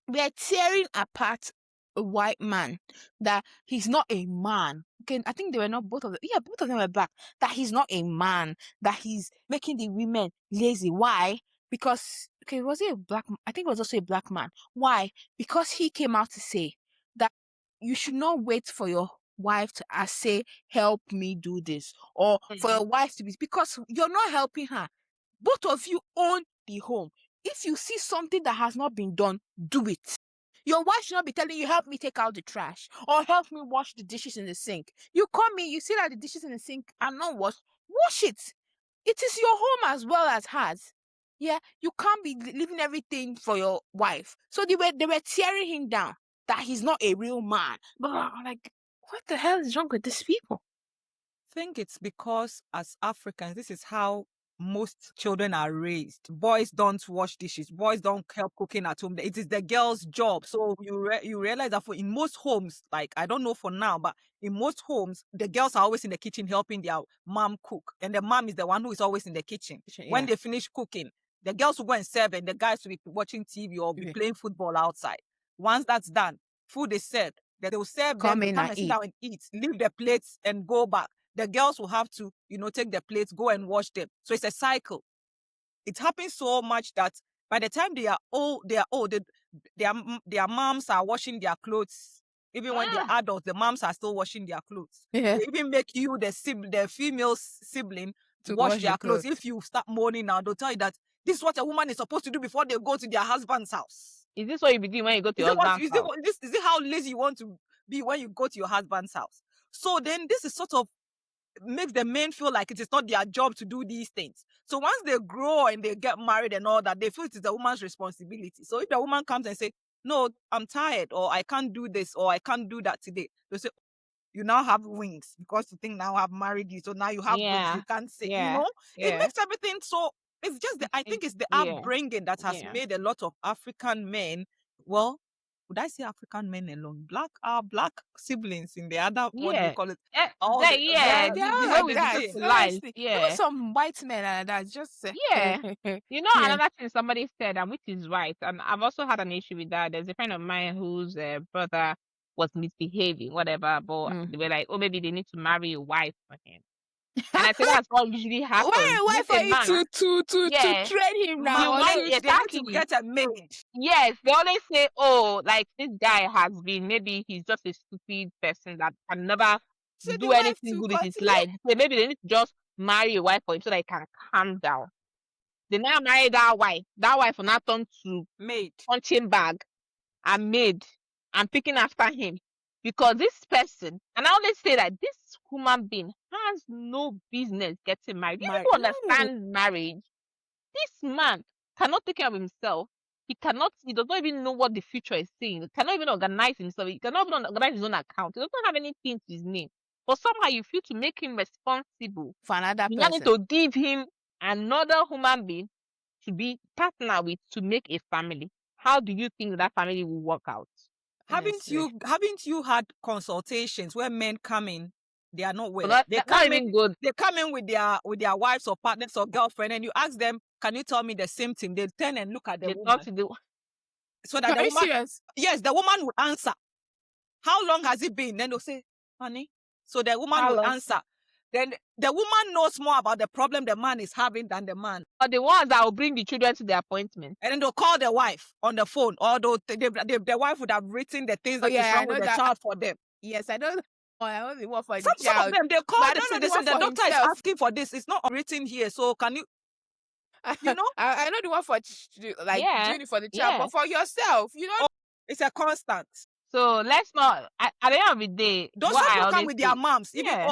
B: They're tearing apart a white man, that he's not a man. Okay, I think they were not both of them. Yeah, both of them were black. That he's not a man. That he's making the women lazy. Why? Because, okay, was he a black? I think it was also a black man. Why? Because he came out to say that you should not wait for your wife to say, help me do this, or for your wife to be, because you're not helping her. Both of you own the home. If you see something that has not been done, do it. Your wife should not be telling you, help me take out the trash or help me wash the dishes in the sink. You come in, you see that the dishes in the sink are not washed, wash it. It is your home as well as hers. Yeah, you can't be leaving everything for your wife. So they were tearing him down, that he's not a real man. But I'm like, what the hell is wrong with these people?
C: I think it's because as Africans, this is how most children are raised. Boys don't wash dishes. Boys don't help cooking at home. It is the girl's job. So you realize that in most homes, like, I don't know for now, but in most homes, the girls are always in the kitchen helping their mom cook. And the mom is the one who is always in the kitchen. Yeah. When they finish cooking, the girls will go and serve and the guys will be watching TV or be playing football outside. Once that's done, food is served. They will serve them, come and sit down and eat, leave the plates and go back. The girls will have to, take the plates, go and wash them. So it's a cycle. It happens so much that by the time they are old, their moms are washing their clothes. Even when they're adults, the moms are still washing their clothes. Yeah. They even make you, the female sibling, to wash their clothes. If you start mourning now, they'll tell you that this is what a woman is supposed to do before they go to their husband's house.
A: Is this what you be doing when you go to your husband's house?
C: Is it how lazy you want to be when you go to your husband's house? So then this is sort of makes the men feel like it is not their job to do these things. So once they grow and they get married and all that, they feel it is the woman's responsibility. So if the woman comes and say, no, I'm tired, or I can't do this, or I can't do that today, they say, you now have wings because you think now I've married you, so now you have wings, you can't say, It makes everything so, it's just, I think it's the upbringing that has made a lot of African men, well, would I say African men alone? Black siblings in the other, what do you call it?
B: Even some white men that just
A: another thing somebody said, and which is right, and I've also had an issue with that. There's a friend of mine whose brother was misbehaving, whatever, but they were like, oh, maybe they need to marry a wife for him. And I think that's what usually happens.
B: Why for you to train him now?
C: They need to get a maid.
A: Yes, they always say, oh, like this guy has been, maybe he's just a stupid person that can never do anything good in his life. So maybe they need to just marry a wife for him so that he can calm down. They now marry that wife. That wife will now turn to
C: maid,
A: punching bag, and maid, and picking after him. Because this person, and I always say that this human being has no business getting married. You don't understand marriage. This man cannot take care of himself. He does not even know what the future is saying. He cannot even organize himself. He cannot even organize his own account. He doesn't have anything to his name. But somehow you feel to make him responsible
B: for another person.
A: You need to give him another human being to be partner with to make a family. How do you think that family will work out?
C: Haven't you had consultations where men come in? They are not well. They come in with their wives or partners or girlfriend, and you ask them, "Can you tell me the same thing?" They turn and look at the woman. So that the woman, serious? Yes, the woman will answer. How long has it been? Then they'll say, "Honey." So the woman will answer. then the woman knows more about the problem the man is having than the man.
A: Or the ones that will bring the children to the appointment.
C: And then they'll call the wife on the phone, or the wife would have written the things that is wrong with the child for them.
B: Yes, I don't know. I know the one for the
C: Some
B: child.
C: of them, they call the doctor is
B: himself.
C: asking for this. It's not written here, so can you, you know?
B: I know the one for doing it for the child, but for yourself, you know.
C: Oh, it's a constant.
A: So let's not, at the end of the day,
C: those people come with their moms. Even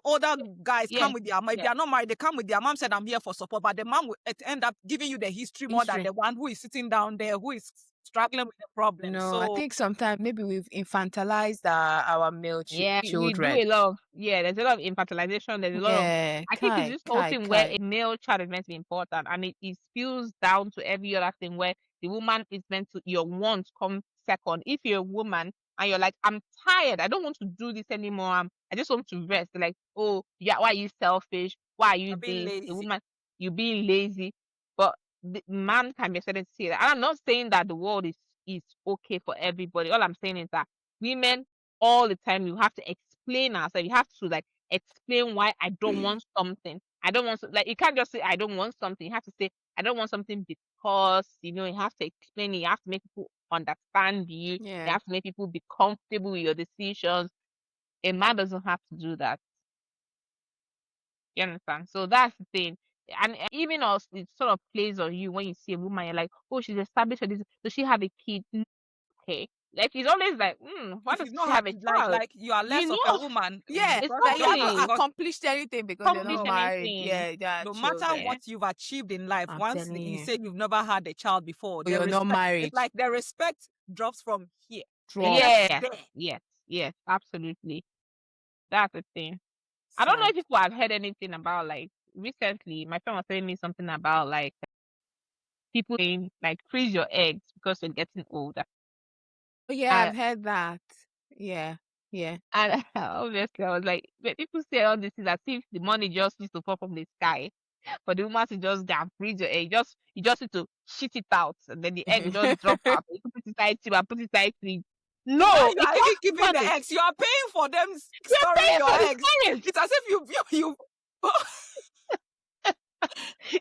C: older guys come with their moms. If they are not married, they come with their mom, said, I'm here for support. But the mom will end up giving you the history more than the one who is sitting down there, who is struggling with the problem.
B: No, I think sometimes maybe we've infantilized our male children.
A: We do a lot of, there's a lot of infantilization. There's a lot of, I think it's just whole thing where a male child is meant to be important, and it spills down to every other thing where the woman is meant to, your wants come second. If you're a woman and you're like, I'm tired, I don't want to do this anymore, I just want to rest. They're like, oh yeah, why are you selfish? Why are you this? The woman, you being lazy. But the man can be expected to say that. And I'm not saying that the world is okay for everybody. All I'm saying is that women all the time, you have to explain ourselves. You have to like explain why I don't want something. I don't want you can't just say I don't want something. You have to say I don't want something because you have to explain it. You have to make people understand you. You have to make people be comfortable with your decisions. A man doesn't have to do that. You understand? So that's the thing. And even us, it sort of plays on you when you see a woman, you're like, oh, she's established for this. Does she have a kid? Okay. Like, it's always like, why does she have a child?
C: Like you are less of a woman.
B: Yeah,
A: it's
B: that you haven't accomplished anything because you're not married. Yeah,
C: no matter what you've achieved in life, once you say you've never had a child before,
B: you're not married.
C: It's like the respect drops from here.
A: Yes, absolutely. That's the thing. I don't know if people have heard anything about, like, recently my friend was telling me something about like people saying like freeze your eggs because you're getting older.
B: Oh yeah, I've heard that. Yeah.
A: And obviously I was like, when people say all this is as if the money just needs to fall from the sky for the woman to just go and freeze your egg. You just need to shit it out and then the egg will just drop out. You put it inside you and put it inside you. No,
C: you are even keeping the eggs. You are paying for them storing your eggs. It's as if you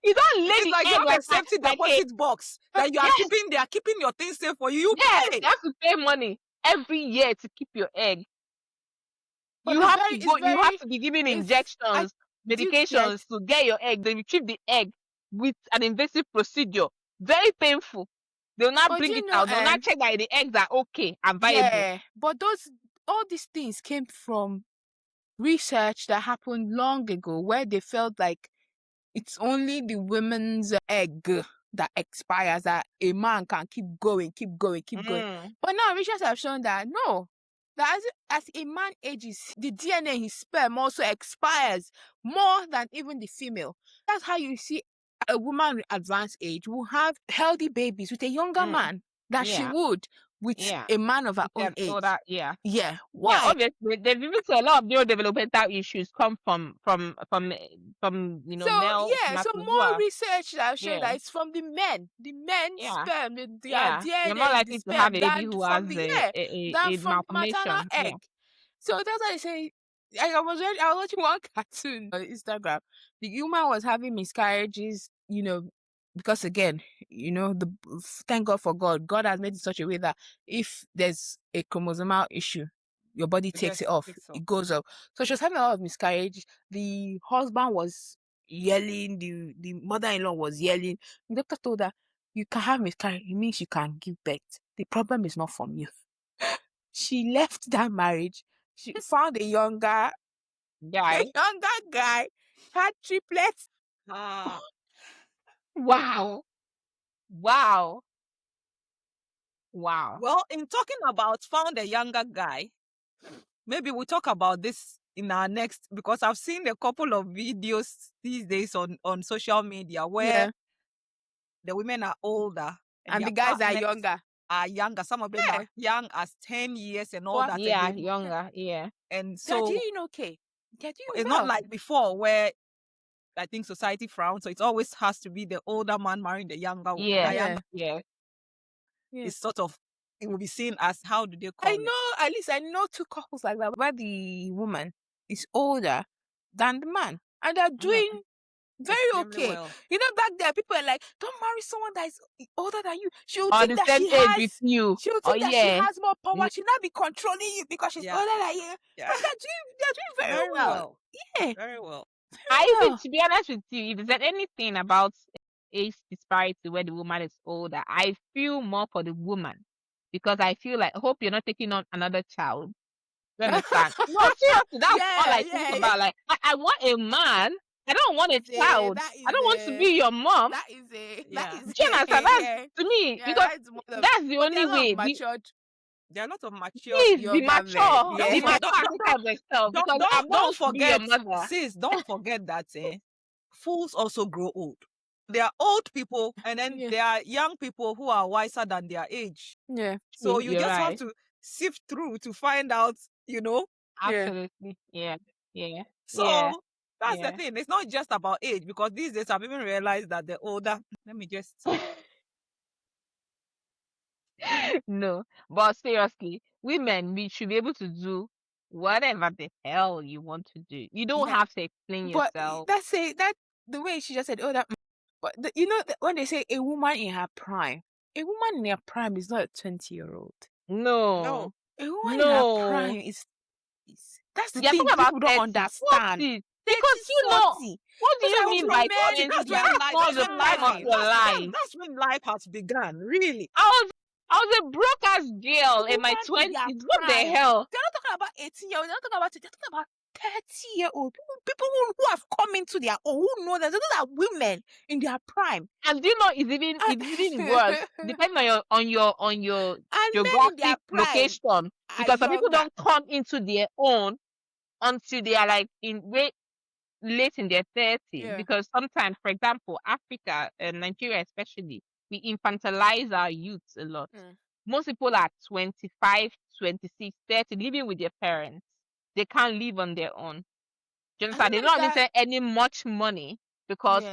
A: you don't let
C: it's like you have a safety deposit box that you are keeping. They are keeping your things safe for you.
A: Pay. You have to pay money every year to keep your egg. But you have to be given injections, medications to get your egg. They retrieve the egg with an invasive procedure. Very painful. They'll not bring it out. They'll not check that the eggs are okay and viable.
B: Yeah, but all these things came from research that happened long ago where they felt like it's only the women's egg that expires, that a man can keep going. But now research have shown that no, that as a man ages, the DNA in his sperm also expires more than even the female. That's how you see a woman with advanced age will have healthy babies with a younger man than she would with a man of her own age.
A: Yeah.
B: Why?
A: Yeah, obviously, they've even said a lot of neurodevelopmental issues come from male.
B: So more research that show that it's from the men. The men's sperm, their DNA.
A: You're more likely to have a baby who has a malformation.
B: Egg. So that's why I say. I was watching one cartoon on Instagram. The woman was having miscarriages, because again, thank God for God. God has made it such a way that if there's a chromosomal issue, your body takes it off. It goes up. So she was having a lot of miscarriage. The husband was yelling. The mother-in-law was yelling. The doctor told her, you can have miscarriage. It means you can give birth. The problem is not from you. She left that marriage. She found a younger guy, had triplets.
A: Wow.
C: Well, in talking about found a younger guy, maybe we'll talk about this in our next, because I've seen a couple of videos these days on social media where the women are older
B: and the guys are younger.
C: Some of them are young as 10 years and all that.
A: Yeah, younger.
C: And so
B: it's
C: not like before where I think society frowns. So it always has to be the older man marrying the younger woman.
A: Yeah.
C: It's sort of, it will be seen as, how do they call
B: at least I know two couples like that where the woman is older than the man, and they're doing very
C: extremely
B: okay.
C: well.
B: You know, back there, people are like, "Don't marry someone that is older than you. She'll
A: Or
B: think
A: the
B: that
A: same
B: she
A: age
B: has.
A: with you.
B: She'll
A: Oh
B: think that she
A: yeah.
B: has more power. She'll not be controlling you because she's
C: Yeah.
B: older than you."
C: Yeah.
B: But they're doing very, well. Yeah,
C: Very well.
A: I even,
B: well.
A: to be honest with you, if there's anything about age disparity where the woman is older, I feel more for the woman, because I feel like, I hope you're not taking on another child. You understand? No, seriously, that's all I think about. Like, I want a man. I don't want a child. I don't want to be your mom.
B: That is a
C: Yeah.
B: that is
A: Do you understand? That's
B: yeah.
A: to me,
B: Yeah,
A: because
B: that's one of,
A: that's the
B: but there
A: only
B: are a lot
A: way.
B: of matured
C: There are a lot of mature.
A: Please be
B: younger men.
A: mature.
B: Yeah.
A: Be
C: Don't,
A: mature and
C: don't,
A: take care of yourself, because I
C: don't
A: want to be your
C: forget,
A: mother.
C: sis, don't forget that fools also grow old. There are old people, and then
B: Yeah.
C: there are young people who are wiser than their age.
B: Yeah.
C: So you
A: You're
C: just have
A: right.
C: to sift through to find out,
A: Absolutely. Yeah. Yeah.
C: So
A: Yeah.
C: that's
A: Yeah.
C: the thing. It's not just about age, because these days I've even realized that the older. Let me just.
A: No, but seriously, women, we should be able to do whatever the hell you want to do. You don't
B: Yeah.
A: have to explain
B: But
A: yourself.
B: that the way she just said, "Oh, that." But you know, when they say a woman in her prime, a woman in her prime is not a 20-year-old.
A: No.
B: A woman in her
A: No.
B: prime is that's the
A: You're
B: thing
A: talking about
B: people don't
A: 30,
B: understand.
A: 40. Because
B: 30,
A: you know,
B: 40.
A: what do
B: Those
A: you
B: are
A: mean
B: from
A: by
B: men.
A: 20?
C: That's when
A: That's
C: life.
A: not
C: That's
A: the
C: when
A: prime of
C: life.
A: your life.
C: That's when life has begun. Really.
A: I was a broke ass girl in my
B: Woman in
A: 20s.
B: their
A: What the
B: prime.
A: hell?
B: They're not talking about 18-year-old. They're not talking about it. They're talking about 30-year-old people who have come into their own, who know that those are women in their prime.
A: And do you know it's even worse, depending on your
B: And men in
A: geographic
B: their prime
A: location,
B: are
A: because some people
B: younger.
A: don't come into their own until they are like in way late in their 30s.
B: Yeah.
A: Because sometimes, for example, Africa and Nigeria especially, we infantilize our youths a lot. Most people are 25, 26, 30, living with their parents. They can't live on their own. Do you understand? They don't necessarily any much money because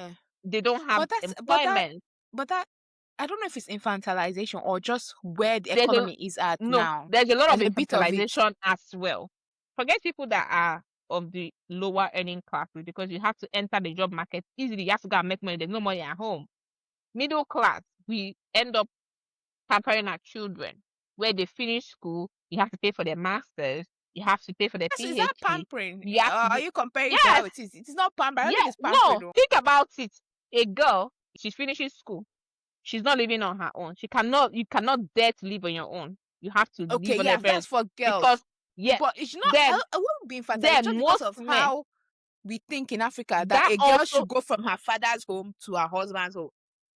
A: they don't have employment.
B: But that I don't know if it's infantilization or just where the
A: There's
B: economy is at now.
A: There's a lot of
B: There's a bit of it.
A: infantilization as well. Forget people that are of the lower earning classes, because you have to enter the job market easily. You have to go and make money. There's no money at home. Middle class, we end up pampering our children. Where they finish school, you have to pay for their masters. You have to pay for their PhD.
B: Is that pampering?
A: You have to
B: Are you comparing it to how it is? It is not pampering. I think it's pampering.
A: No, think about it. A girl, she's finishing school. She's not living on her own. You cannot dare to live on your own. You have to live on your
B: that's
A: parents.
B: for girls.
A: Because
B: but it's not.
A: then,
B: I won't be infantilized just because of how we think in Africa that a girl should go from her father's home to her husband's home.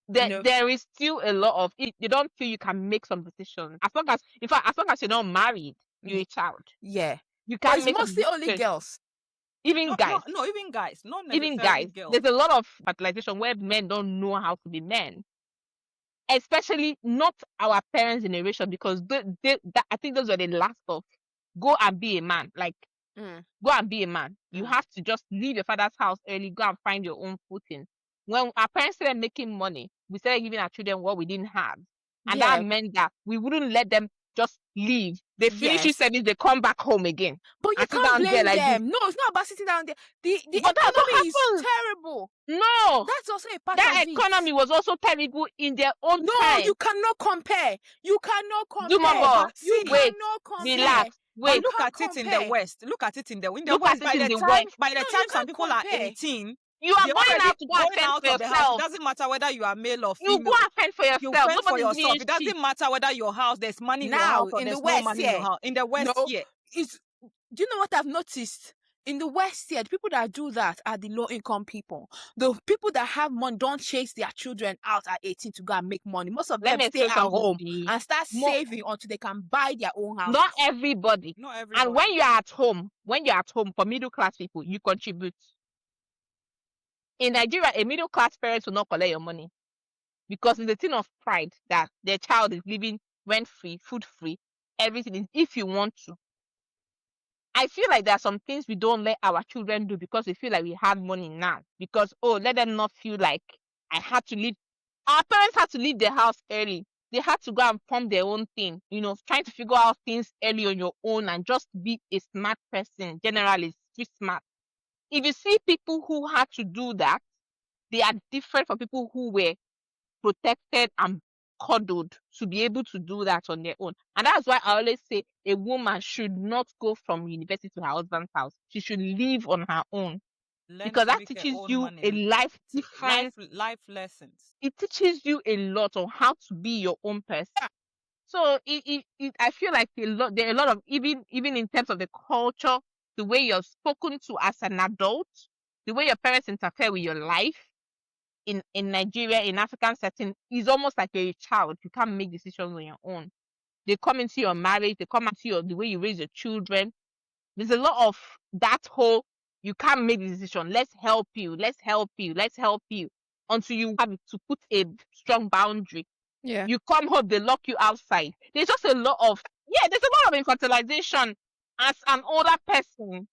A: There is still a lot of it. You don't feel you can make some decisions. As long as you're not married, you're a child.
B: Yeah.
A: You can't
B: it's
A: make
B: mostly only girls.
A: Even guys.
C: No, even guys. Not
A: even
C: necessarily
A: guys.
C: girls.
A: There's a lot of fertilization where men don't know how to be men. Especially not our parents' generation, because I think those were the last of go and be a man. Like go and be a man. You have to just leave your father's house early, go and find your own footing. When our parents started making money, we started giving our children what we didn't have. And that meant that we wouldn't let them just leave. They finish service, they come back home again.
B: But you can't blame them. No, it's not about sitting down there. The economy is terrible.
A: No.
B: That's also a part
A: that
B: of it.
A: economy was also terrible in their own time.
B: No, you cannot compare. You cannot compare.
A: You cannot
B: compare.
A: Relax. Wait.
C: Look at it in the West. Look at it in the West. By the time some people are 18,
A: you are going out to go and fend for yourself.
C: It doesn't matter whether you are male or female.
A: You go and fend for yourself.
C: You fend for yourself. It doesn't matter whether your house there's money in your house or there's no money in your house. In the West,
B: do you know what I've noticed? In the West here, the people that do that are the low-income people. The people that have money don't chase their children out at 18 to go and make money. Most of them stay at home and start saving until they can buy their own house.
A: Not everybody. And when you're at home, for middle-class people, you contribute. In Nigeria, a middle-class parent will not collect your money because it's a thing of pride that their child is living rent-free, food-free, everything is if you want to. I feel like there are some things we don't let our children do because we feel like we have money now. Because, let them not feel like I had to leave. Our parents had to leave their house early. They had to go and form their own thing, trying to figure out things early on your own and just be a smart person. Generally, street smart. if you see people who had to do that, they are different from people who were protected and coddled to be able to do that on their own. And that's why I always say a woman should not go from university to her husband's house. She should live on her own.
C: Learn
A: Because
C: to
A: that
C: make her
A: teaches
C: own
A: you
C: money.
A: a life different.
C: Life lessons.
A: It teaches you a lot on how to be your own person. So I feel like there are a lot of even in terms of the culture, the way you're spoken to as an adult, the way your parents interfere with your life in Nigeria, in African setting, is almost like you're a child. You can't make decisions on your own. They come into your marriage, they come into the way you raise your children. There's a lot of that whole you can't make the decision. Let's help you. Let's help you. Let's help you until you have to put a strong boundary.
B: Yeah.
A: You come home, they lock you outside. There's just a lot of there's a lot of infantilization as an older person.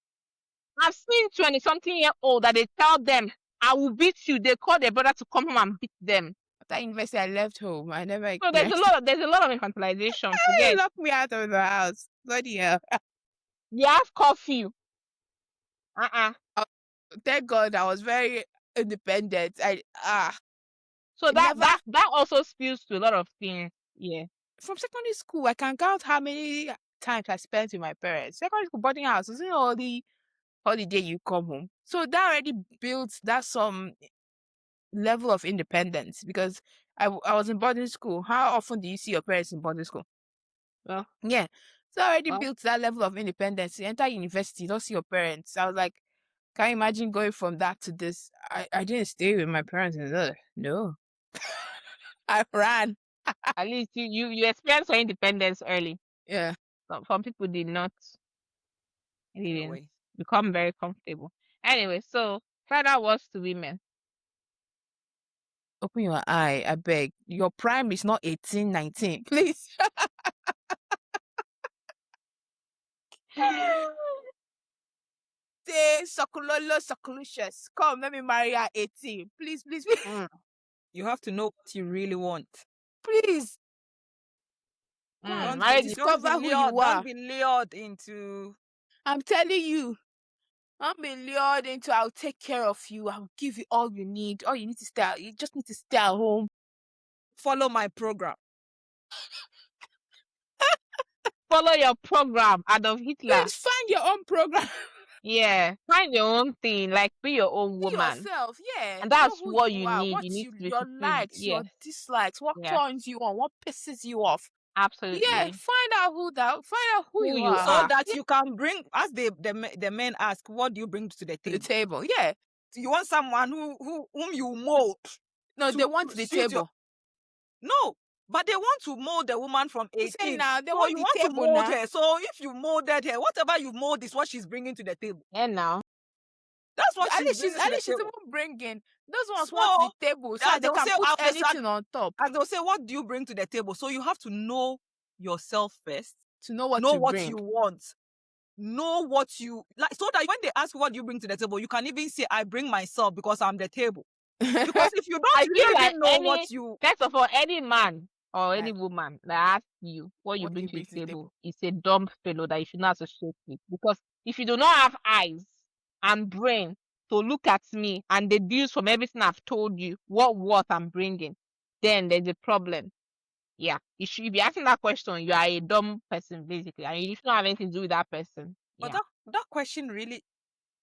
A: I've seen 20-something-year-old that they tell them, I will beat you. They call their brother to come home and beat them.
B: After university, I left home. I never
A: So there's a lot of infantilization. Forget.
B: Lock me out of the house. Bloody hell.
A: They have curfew.
B: Thank God I was very independent.
A: So that also spills to a lot of things. Yeah.
B: From secondary school, I can count how many times I spent with my parents. Secondary school boarding house, isn't all the holiday you come home. So that already builds that some level of independence, because I was in boarding school. How often do you see your parents in boarding school?
A: Well,
B: yeah. So I already built that level of independence. You enter university, you don't see your parents. I was like, can you imagine going from that to this? I didn't stay with my parents. No. I ran.
A: At least you experience your independence early.
B: Yeah.
A: Some people did not become very comfortable. Anyway, so final words to women.
B: Open your eye, I beg. Your prime is not 18, 19. Please. Say Socolicious. Come, let me marry her 18. Please.
C: You have to know what you really want.
B: Please. Discover who you are.
C: Don't be lured into.
B: I'm telling you. Don't be lured into, I'll take care of you. I'll give you all you need. All you need to stay. You just need to stay at home.
C: Follow my program.
A: Follow your program, Adolf Hitler.
B: Please find your own program.
A: Yeah, find your own thing. Like, be your own woman.
B: Be yourself, yeah.
A: And that's
B: know who
A: what you
B: are,
A: need.
B: What
A: You need to be
B: your likes, your dislikes, what turns you on, what pisses you off.
A: Absolutely.
B: Yeah, find out who you are.
C: So that you can bring, as the men ask, what do you bring to the table?
B: The table, yeah.
C: You want someone whom you mold.
B: No, they want the table.
C: No, but they want to mold the woman from 18.
B: Now, they
C: so
B: want
C: you
B: the
C: want
B: table
C: to mold
B: now.
C: her. So if you molded her, whatever you mold is what she's bringing to the table.
A: And now.
C: That's what
B: at least she's
C: even
B: bringing. Those ones want the table, so they can put anything on top.
C: And they'll say, what do you bring to the table? So you have to know yourself first.
B: To know what
C: you want. Know what you like, so that when they ask what you bring to the table, you can even say, I bring myself because I'm the table. Because if you don't really know what you...
A: First of all, any man or any woman that asks you what you bring to the table is a dumb fellow that you should not associate with. Because if you do not have eyes and brain to look at me and deduce from everything I've told you what I'm bringing, then there's a problem. Yeah, if you're asking that question, you are a dumb person, basically, and you don't have anything to do with that person.
C: But that question really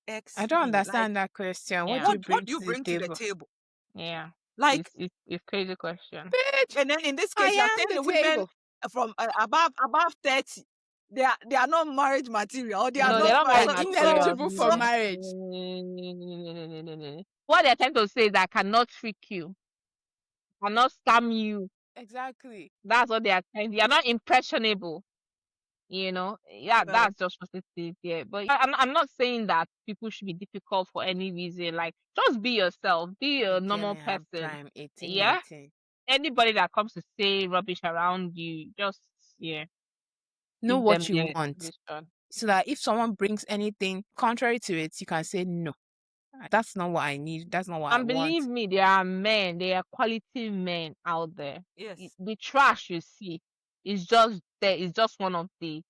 C: irks
B: I don't
C: me.
B: understand that question.
C: What do you bring to the table?
A: Yeah,
C: like
A: it's a crazy question.
B: Bitch,
C: and then in this case, you're saying the women from above 30, they are not marriage material, or they're not
B: ineligible for marriage.
A: What they're trying to say is I cannot trick you, I cannot scam you.
B: Exactly.
A: That's what they are saying. You're not impressionable. That's just what it is. Yeah, but I'm not saying that people should be difficult for any reason. Like, just be yourself, be a normal person.
B: 18, 19.
A: Anybody that comes to say rubbish around you, just
B: know what you want, so that if someone brings anything contrary to it, you can say no. That's not what I need. That's not what I want.
A: And believe me, there are quality men out there.
C: Yes.
A: The trash you see is just there. It's just one of the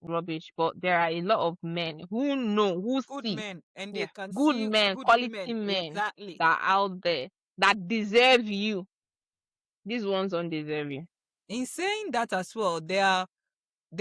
A: rubbish, but there are a lot of men who know, who
C: Good
A: see,
C: men, and they can
A: good
C: see
A: men,
C: good
A: quality
C: women.
A: men
C: Exactly.
A: that are out there that deserve you. These ones don't deserve you.
C: In saying that as well, there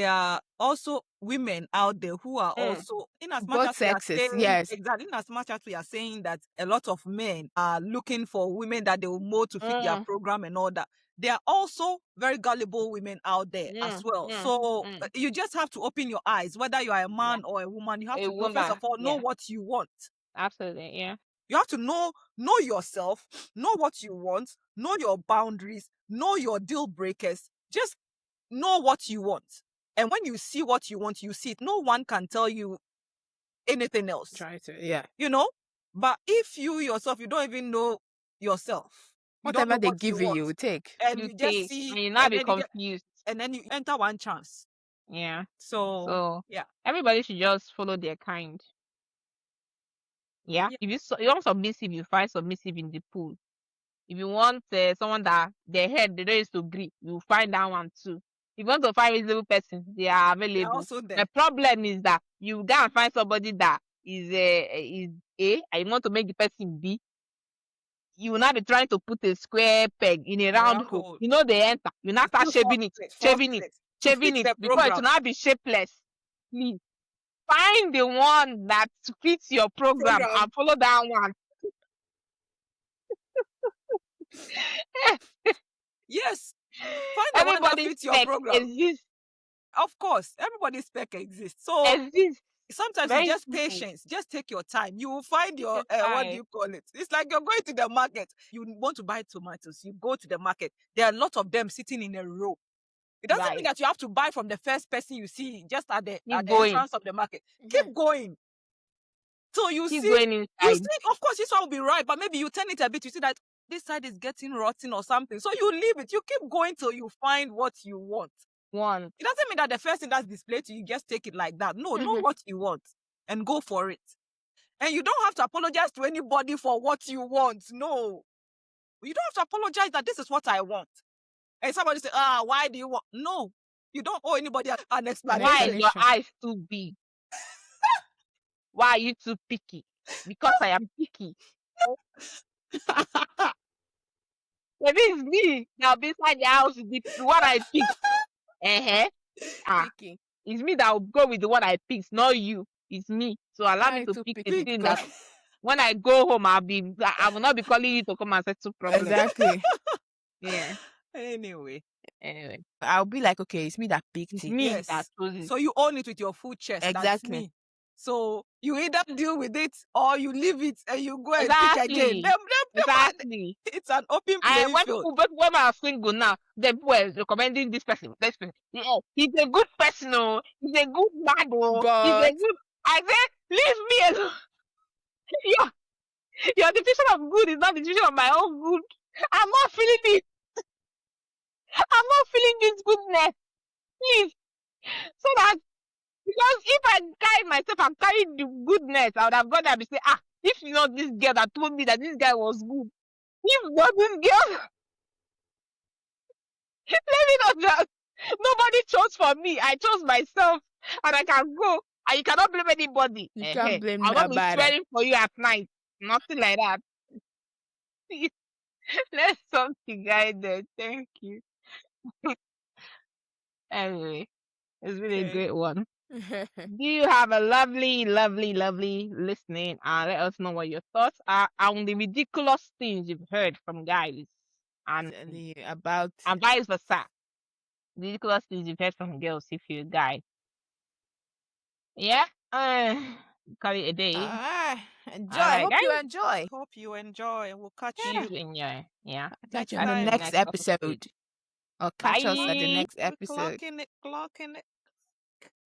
C: are also women out there who are also, in as much
B: Both
C: as we are
B: sexes,
C: saying,
B: yes.
C: exactly, in as much as we are saying that a lot of men are looking for women that they will mold to fit their program and all that, there are also very gullible women out there as well. So you just have to open your eyes, whether you are a man or a woman. You have to know, first of all, know what you want.
A: Absolutely, yeah.
C: You have to know yourself, know what you want, know your boundaries, know your deal breakers. Just know what you want. And when you see what you want, you see it. No one can tell you anything else.
B: Try to, yeah.
C: You know? But if you yourself, you don't even know yourself. You don't
B: Whatever
C: know
B: they
C: what
B: give you take.
C: and
A: You
C: you just
A: take,
C: see,
A: and you now be confused.
C: and then you enter one chance.
A: Yeah.
C: So yeah.
A: Everybody should just follow their kind. Yeah. If you want submissive, you find submissive in the pool. If you want someone that their head they don't used to agree, you find that one too. If you want to find a reasonable person, they are available.
C: They're also there.
A: The problem is that you go and find somebody that is A, and you want to make the person B. You will not be trying to put a square peg in a round hole. You know they enter. You now start shaving it because it will not be shapeless. Please find the one that fits your program. And follow that one.
C: Yes. Find the one that fits your program.
A: Exists.
C: Of course, everybody's spec exists. So sometimes it's just patience. Just take your time. You will find your what do you call it? It's like you're going to the market. You want to buy tomatoes. You go to the market. There are a lot of them sitting in a row. It doesn't mean that you have to buy from the first person you see just at the entrance of the market. Keep going. So you see, of course, this one will be right, but maybe you turn it a bit. You see that this side is getting rotten or something. So you leave it. You keep going till you find what you want. It doesn't mean that the first thing that's displayed to you, just take it like that. No, know what you want and go for it. And you don't have to apologize to anybody for what you want. No. You don't have to apologize that this is what I want. And somebody say, why do you want? No. You don't owe anybody an explanation.
A: Why are your eyes too big? Why are you too picky? Because I am picky. Maybe it's me now beside the house, the one I picked. It's me that will go with the one I picked, not you. It's me. So allow me to pick the thing that when I go home, I will not be calling you to come and settle problems.
B: Exactly.
C: Yeah. Anyway,
B: I'll be like, okay, it's me that picked it.
A: Me that chose it.
C: So you own it with your full chest.
B: Exactly.
C: That's me. So you either deal with it or you leave it and you go and pick again.
A: Exactly.
C: It's an open playing field.
A: When I was single now, they were recommending this person. Yeah, he's a good person. Oh, he's a good man. Oh, he's a good. I said, leave me alone. Your definition of good is not the definition of my own good. I'm not feeling it. I'm not feeling this goodness. Please. So that, because if I carry myself and carry the goodness, I would have gone there and say, if you know this girl that told me that this guy was good. If not this girl, let me know that nobody chose for me. I chose myself and I can go. And you cannot blame anybody.
B: You can't blame
A: I won't be
B: nobody.
A: swearing for you at night. Nothing like that. Let's something guided. Thank you. Anyway, it's been a great one. Do you have a lovely, lovely, lovely listening? And let us know what your thoughts are on the ridiculous things you've heard from guys and vice versa. Ridiculous things you've heard from girls if you're a guy. Yeah. Call it a day.
B: Enjoy. Hope you enjoy.
C: Hope you enjoy. We'll catch
A: you. Enjoy. Yeah.
B: Catch you on the next episode. Or catch us at the next episode.
C: Clocking it.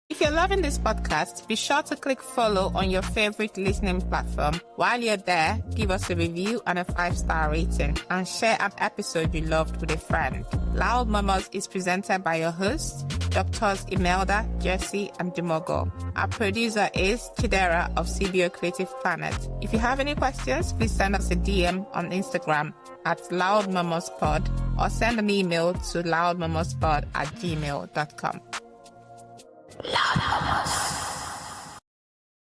E: If you're loving this podcast, be sure to click follow on your favorite listening platform. While you're there, give us a review and a 5-star rating and share an episode you loved with a friend. Loud Mamas is presented by your hosts, Drs. Imelda, Jesse, and Demogo. Our producer is Chidera of CBO Creative Planet. If you have any questions, please send us a DM on Instagram at loudmamaspod or send an email to loudmamaspod@gmail.com.
A: Louder.